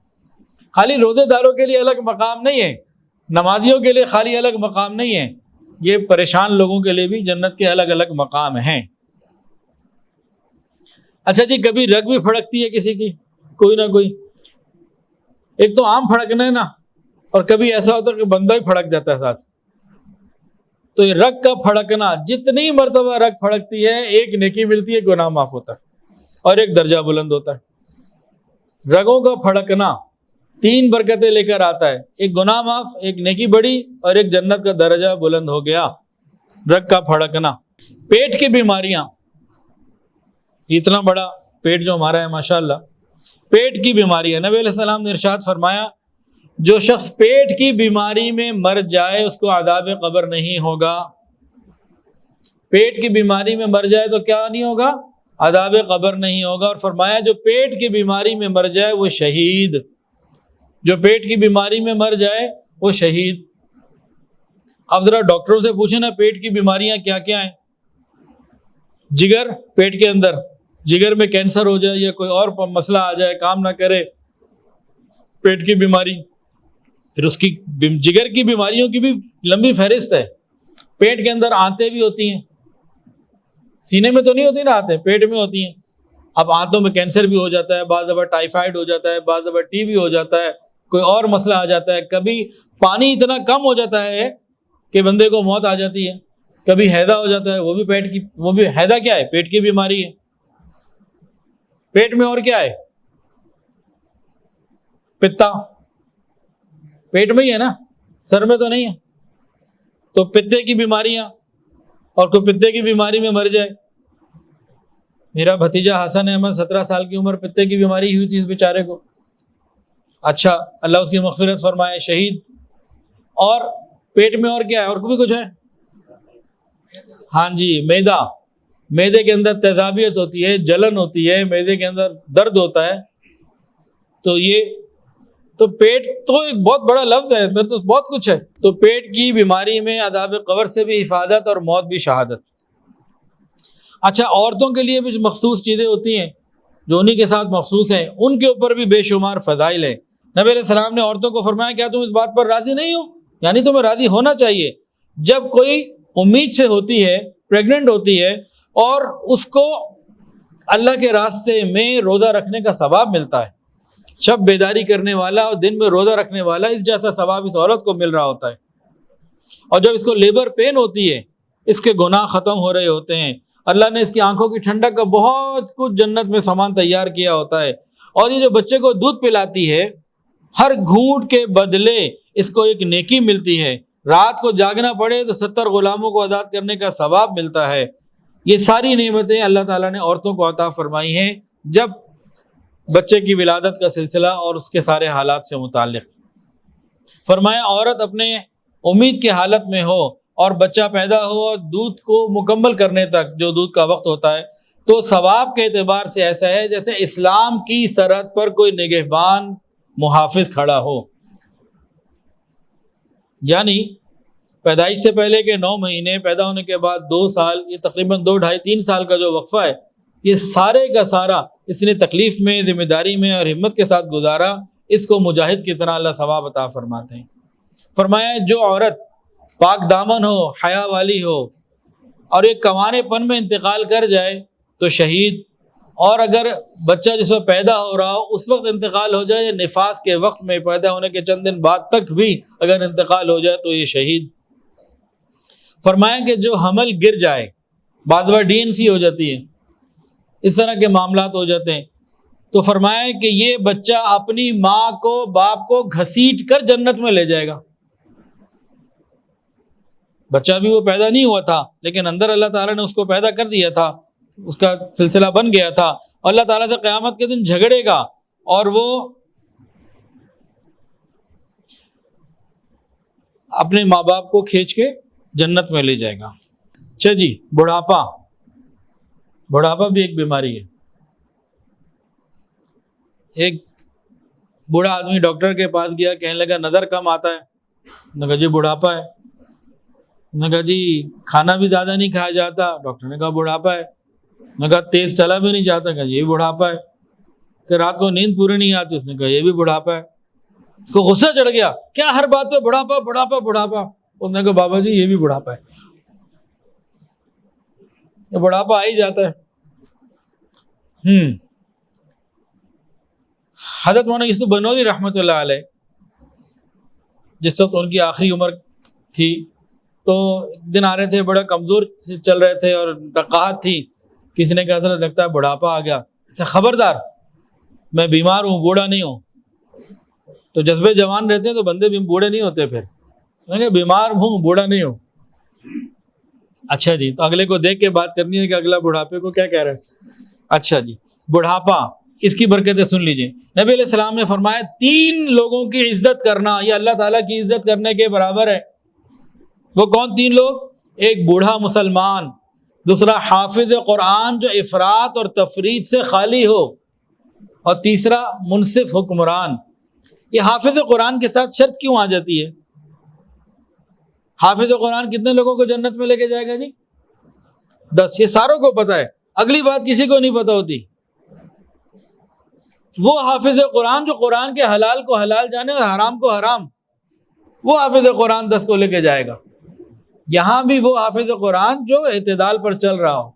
خالی روزے داروں کے لیے الگ مقام نہیں ہے، نمازیوں کے لیے خالی الگ مقام نہیں ہے، یہ پریشان لوگوں کے لیے بھی جنت کے الگ الگ مقام ہیں۔ اچھا جی، کبھی رگ بھی پھڑکتی ہے کسی کی، کوئی نہ کوئی، ایک تو عام پھڑکنا ہے نا، اور کبھی ایسا ہوتا ہے کہ بندہ ہی پھڑک جاتا ہے ساتھ۔ تو یہ رگ کا پھڑکنا، جتنی مرتبہ رگ پھڑکتی ہے ایک نیکی ملتی ہے، گناہ معاف ہوتا ہے اور ایک درجہ بلند ہوتا ہے۔ رگوں کا پھڑکنا 3 برکتیں لے کر آتا ہے، ایک گناہ معاف، ایک نیکی بڑی، اور ایک جنت کا درجہ بلند ہو گیا۔ رگ کا پھڑکنا۔ پیٹ کی بیماریاں، اتنا بڑا پیٹ جو ہمارا ہے ماشاءاللہ، پیٹ کی بیماریاں، نبی علیہ السلام نے ارشاد فرمایا جو شخص پیٹ کی بیماری میں مر جائے اس کو عذاب قبر نہیں ہوگا۔ پیٹ کی بیماری میں مر جائے تو کیا نہیں ہوگا؟ عذاب قبر نہیں ہوگا۔ اور فرمایا جو پیٹ کی بیماری میں مر جائے وہ شہید، جو پیٹ کی بیماری میں مر جائے وہ شہید۔ اب ذرا ڈاکٹروں سے پوچھیں نا، پیٹ کی بیماریاں کیا کیا ہیں؟ جگر، پیٹ کے اندر جگر میں کینسر ہو جائے یا کوئی اور مسئلہ آ جائے، کام نہ کرے، پیٹ کی بیماری۔ پھر اس کی جگر کی بیماریوں کی بھی لمبی فہرست ہے۔ پیٹ کے اندر آنتیں بھی ہوتی ہیں، سینے میں تو نہیں ہوتی نا آنتیں، پیٹ میں ہوتی ہیں۔ اب آنتوں میں کینسر بھی ہو جاتا ہے، بعض دفعہ ٹائیفائڈ ہو جاتا ہے، بعض دفعہ ٹی بی ہو جاتا ہے، کوئی اور مسئلہ آ جاتا ہے، کبھی پانی اتنا کم ہو جاتا ہے کہ بندے کو موت آ جاتی ہے، کبھی حیضہ ہو جاتا ہے، وہ بھی حیضہ کیا ہے؟ پیٹ کی بیماری ہے۔ پیٹ میں اور کیا ہے؟ پتا، پیٹ میں ہی ہے نا، سر میں تو نہیں ہے۔ تو پتے کی بیماریاں، اور کوئی پتے کی بیماری میں مر جائے۔ میرا بھتیجا حسن احمد 17 سال کی عمر، پتے کی بیماری ہوئی تھی اس بیچارے کو، اچھا اللہ اس کی مغفرت فرمائے، شہید۔ اور پیٹ میں اور کیا ہے؟ اور بھی کچھ ہے؟ ہاں جی، معدہ، معدے کے اندر تیزابیت ہوتی ہے، جلن ہوتی ہے، معدے کے اندر درد ہوتا ہے۔ تو پیٹ تو ایک بہت بڑا لفظ ہے، میں تو بہت کچھ ہے۔ تو پیٹ کی بیماری میں عذاب قبر سے بھی حفاظت اور موت بھی شہادت۔ اچھا، عورتوں کے لیے بھی مخصوص چیزیں ہوتی ہیں جو انہی کے ساتھ مخصوص ہیں، ان کے اوپر بھی بے شمار فضائل ہیں۔ نبی علیہ السلام نے عورتوں کو فرمایا کیا تم اس بات پر راضی نہیں ہو؟ یعنی تمہیں راضی ہونا چاہیے جب کوئی امید سے ہوتی ہے، پریگننٹ ہوتی ہے، اور اس کو اللہ کے راستے میں روزہ رکھنے کا ثواب ملتا ہے، شب بیداری کرنے والا اور دن میں روزہ رکھنے والا، اس جیسا ثواب اس عورت کو مل رہا ہوتا ہے۔ اور جب اس کو لیبر پین ہوتی ہے، اس کے گناہ ختم ہو رہے ہوتے ہیں، اللہ نے اس کی آنکھوں کی ٹھنڈک کا بہت کچھ جنت میں سامان تیار کیا ہوتا ہے۔ اور یہ جو بچے کو دودھ پلاتی ہے، ہر گھونٹ کے بدلے اس کو ایک نیکی ملتی ہے، رات کو جاگنا پڑے تو 70 غلاموں کو آزاد کرنے کا ثواب ملتا ہے۔ یہ ساری نعمتیں اللہ تعالیٰ نے عورتوں کو عطا فرمائی ہیں جب بچے کی ولادت کا سلسلہ اور اس کے سارے حالات سے متعلق۔ فرمایا عورت اپنے امید کے حالت میں ہو اور بچہ پیدا ہو اور دودھ کو مکمل کرنے تک جو دودھ کا وقت ہوتا ہے، تو ثواب کے اعتبار سے ایسا ہے جیسے اسلام کی سرحد پر کوئی نگہبان محافظ کھڑا ہو۔ یعنی پیدائش سے پہلے کے 9 مہینے، پیدا ہونے کے بعد 2 سال، یہ تقریباً 2 ڈھائی 3 سال کا جو وقفہ ہے، یہ سارے کا سارا اس نے تکلیف میں، ذمہ داری میں اور ہمت کے ساتھ گزارا، اس کو مجاہد کی طرح اللہ ثواب عطا فرماتے ہیں۔ فرمایا جو عورت پاک دامن ہو، حیا والی ہو، اور ایک کنوانے پن میں انتقال کر جائے تو شہید، اور اگر بچہ جس وقت پیدا ہو رہا ہو اس وقت انتقال ہو جائے، یا نفاس کے وقت میں پیدا ہونے کے چند دن بعد تک بھی اگر انتقال ہو جائے تو یہ شہید۔ فرمایا کہ جو حمل گر جائے، بعض بار DNC ہو جاتی ہے، اس طرح کے معاملات ہو جاتے ہیں، تو فرمایا کہ یہ بچہ اپنی ماں کو، باپ کو گھسیٹ کر جنت میں لے جائے گا۔ بچہ بھی وہ پیدا نہیں ہوا تھا، لیکن اندر اللہ تعالیٰ نے اس کو پیدا کر دیا تھا، اس کا سلسلہ بن گیا تھا، اور اللہ تعالیٰ سے قیامت کے دن جھگڑے گا اور وہ اپنے ماں باپ کو کھینچ کے جنت میں لے جائے گا۔ اچھا جی، بڑھاپا بھی ایک بیماری ہے۔ ایک بوڑھا آدمی ڈاکٹر کے پاس گیا، کہنے لگا نظر کم آتا ہے، نے کہا جی بڑھاپا ہے. نے کہا جی کھانا بھی زیادہ نہیں کھایا جاتا. ڈاکٹر نے کہا بڑھاپا ہے. نے کہا تیز چلا بھی نہیں جاتا. کہا یہ بھی بڑھاپا ہے. کہ رات کو نیند پوری نہیں آتی. اس نے کہا یہ بھی بڑھاپا ہے. اس کو غصہ چڑھ گیا, کیا ہر بات پہ بڑھاپا بڑھاپا بڑھاپا. اس نے کہا بابا جی یہ بھی بڑھاپا ہے, یہ بڑھاپا آ ہی جاتا ہے. حضرت مولانا یوسف بنوری رحمۃ اللہ علیہ جس وقت ان کی آخری عمر تھی تو ایک دن آ رہے تھے, بڑا کمزور چل رہے تھے اور ڈقاہت تھی. کسی نے کہا حضرت لگتا ہے بڑھاپا آ گیا. خبردار, میں بیمار ہوں, بوڑھا نہیں ہوں. تو جذبے جوان رہتے ہیں تو بندے بھی بوڑھے نہیں ہوتے. پھر میں نے کہا بیمار ہوں, بوڑھا نہیں ہوں. اچھا جی, تو اگلے کو دیکھ کے بات کرنی ہے کہ اگلا بڑھاپے کو کیا کہہ رہا ہے. اچھا جی, بڑھاپا, اس کی برکتیں سن لیجئے. نبی علیہ السلام نے فرمایا 3 لوگوں کی عزت کرنا یہ اللہ تعالیٰ کی عزت کرنے کے برابر ہے. وہ کون 3 لوگ؟ ایک بوڑھا مسلمان, دوسرا حافظ قرآن جو افراط اور تفریط سے خالی ہو, اور تیسرا منصف حکمران. یہ حافظ قرآن کے ساتھ شرط کیوں آ جاتی ہے؟ حافظ قرآن کتنے لوگوں کو جنت میں لے کے جائے گا جی؟ 10. یہ ساروں کو پتہ ہے, اگلی بات کسی کو نہیں پتہ ہوتی. وہ حافظ قرآن جو قرآن کے حلال کو حلال جانے اور حرام کو حرام, وہ حافظ قرآن 10 کو لے کے جائے گا. یہاں بھی وہ حافظ قرآن جو اعتدال پر چل رہا ہو.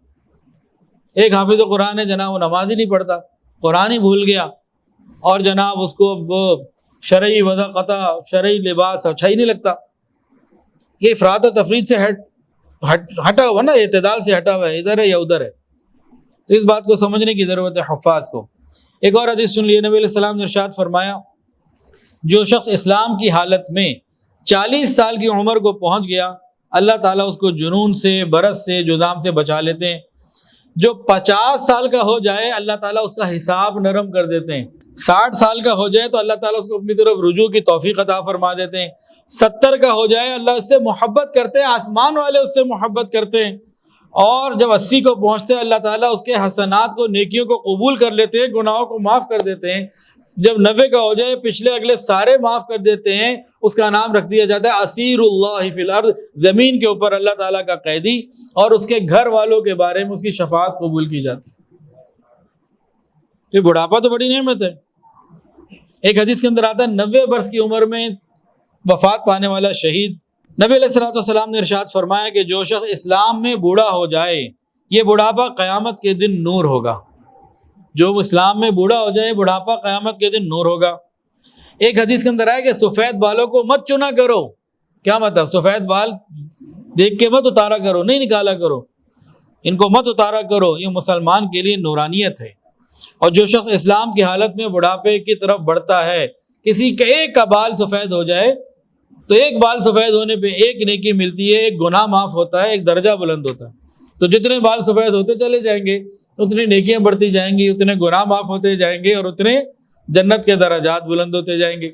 ایک حافظ قرآن ہے جناب, وہ نماز ہی نہیں پڑھتا, قرآن ہی بھول گیا, اور جناب اس کو وہ شرعی وضع قطع شرعی لباس اچھا ہی نہیں لگتا. یہ افراط و تفریط سے ہٹا ہوا نا, اعتدال سے ہٹا ہوا ہے, ادھر ہے یا ادھر ہے. تو اس بات کو سمجھنے کی ضرورت ہے حفاظ کو. ایک اور حدیث سن لیے. نبی علیہ السلام نے ارشاد فرمایا جو شخص اسلام کی حالت میں 40 سال کی عمر کو پہنچ گیا, اللہ تعالیٰ اس کو جنون سے, برس سے, جذام سے بچا لیتے ہیں. جو 50 سال کا ہو جائے اللہ تعالیٰ اس کا حساب نرم کر دیتے ہیں. 60 سال کا ہو جائے تو اللہ تعالیٰ اس کو اپنی طرف رجوع کی توفیق عطا فرما دیتے ہیں. 70 کا ہو جائے اللہ اس سے محبت کرتے ہیں, آسمان والے اس سے محبت کرتے ہیں. اور جب 80 کو پہنچتے ہیں اللہ تعالیٰ اس کے حسنات کو, نیکیوں کو قبول کر لیتے ہیں, گناہوں کو معاف کر دیتے ہیں. جب 90 کا ہو جائے پچھلے اگلے سارے معاف کر دیتے ہیں. اس کا نام رکھ دیا جاتا ہے اسیر اللہ فی الارض, زمین کے اوپر اللہ تعالیٰ کا قیدی, اور اس کے گھر والوں کے بارے میں اس کی شفاعت قبول کی جاتی ہے. یہ بڑھاپا تو بڑی نعمت ہے. ایک حدیث کے اندر آتا ہے 90 برس کی عمر میں وفات پانے والا شہید, نبی علیہ الصلوۃ والسلام نے ارشاد فرمایا کہ جو شخص اسلام میں بوڑھا ہو جائے یہ بڑھاپا قیامت کے دن نور ہوگا. جو اسلام میں بوڑھا ہو جائے بڑھاپا قیامت کے دن نور ہوگا. ایک حدیث کے اندر آیا کہ سفید بالوں کو مت چنا کرو. کیا مطلب؟ سفید بال دیکھ کے مت اتارا کرو, نہیں نکالا کرو, ان کو مت اتارا کرو. یہ مسلمان کے لیے نورانیت ہے. اور جو شخص اسلام کی حالت میں بڑھاپے کی طرف بڑھتا ہے, کسی کا ایک کا بال سفید ہو جائے تو ایک بال سفید ہونے پہ ایک نیکی ملتی ہے, ایک گناہ معاف ہوتا ہے, ایک درجہ بلند ہوتا ہے. تو جتنے بال سفید ہوتے چلے جائیں گے اتنی نیکیاں بڑھتی جائیں گی, اتنے گناہ معاف ہوتے جائیں گے, اور اتنے جنت کے درجات بلند ہوتے جائیں گے.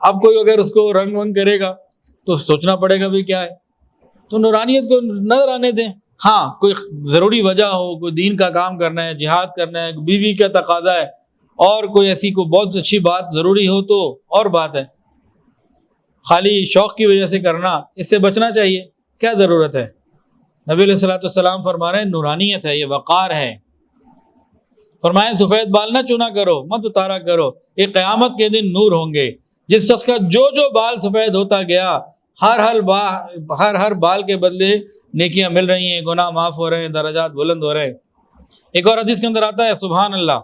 اب کوئی اگر اس کو رنگ ونگ کرے گا تو سوچنا پڑے گا بھی کیا ہے. تو نورانیت کو نظر آنے دیں. ہاں کوئی ضروری وجہ ہو, کوئی دین کا کام کرنا ہے, جہاد کرنا ہے, بیوی کا تقاضا ہے, اور کوئی ایسی کوئی بہت اچھی بات ضروری ہو تو اور بات ہے. خالی شوق کی وجہ سے کرنا, اس سے بچنا چاہیے. کیا ضرورت ہے؟ نبی علیہ الصلوۃ والسلام فرما رہے ہیں نورانیت ہے, یہ وقار ہے. فرمائیں سفید بال نہ چنا کرو, مت اتارا کرو, یہ قیامت کے دن نور ہوں گے. جس شخص کا جو بال سفید ہوتا گیا, ہر بال کے بدلے نیکیاں مل رہی ہیں, گناہ معاف ہو رہے ہیں, درجات بلند ہو رہے ہیں. ایک اور حدیث کے اندر آتا ہے سبحان اللہ,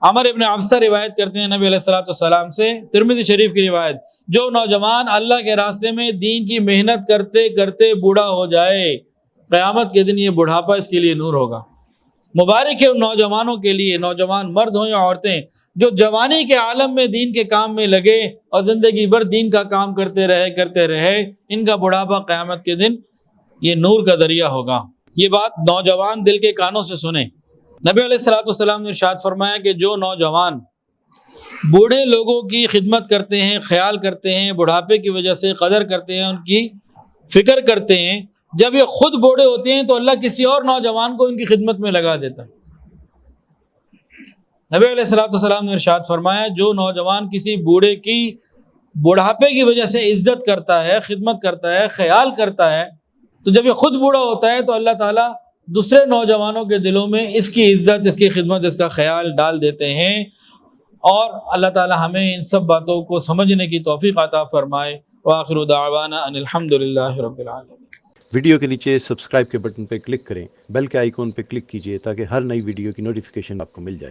عمر ابن عبسہ روایت کرتے ہیں نبی علیہ الصلوۃ والسلام سے, ترمذی شریف کی روایت, جو نوجوان اللہ کے راستے میں دین کی محنت کرتے کرتے بوڑھا ہو جائے قیامت کے دن یہ بڑھاپا اس کے لیے نور ہوگا. مبارک ہے ان نوجوانوں کے لیے, نوجوان مرد ہوں یا عورتیں, جو جوانی کے عالم میں دین کے کام میں لگے اور زندگی بھر دین کا کام کرتے رہے, ان کا بڑھاپا قیامت کے دن یہ نور کا ذریعہ ہوگا. یہ بات نوجوان دل کے کانوں سے سنیں. نبی علیہ الصلوۃ والسلام نے ارشاد فرمایا کہ جو نوجوان بوڑھے لوگوں کی خدمت کرتے ہیں, خیال کرتے ہیں, بڑھاپے کی وجہ سے قدر کرتے ہیں, ان کی فکر کرتے ہیں, جب یہ خود بوڑھے ہوتے ہیں تو اللہ کسی اور نوجوان کو ان کی خدمت میں لگا دیتا ہے. نبی علیہ الصلوۃ والسلام نے ارشاد فرمایا جو نوجوان کسی بوڑھے کی بڑھاپے کی وجہ سے عزت کرتا ہے، خدمت کرتا ہے، خیال کرتا ہے، تو جب یہ خود بوڑھا ہوتا ہے تو اللہ تعالیٰ دوسرے نوجوانوں کے دلوں میں اس کی عزت، اس کی خدمت، اس کا خیال ڈال دیتے ہیں. اور اللہ تعالیٰ ہمیں ان سب باتوں کو سمجھنے کی توفیق عطا فرمائے. وآخر دعوانا ان الحمد للہ رب العالمین. ویڈیو کے نیچے سبسکرائب کے بٹن پہ کلک کریں، بیل کے آئیکن پہ کلک کیجئے تاکہ ہر نئی ویڈیو کی نوٹیفیکیشن آپ کو مل جائے.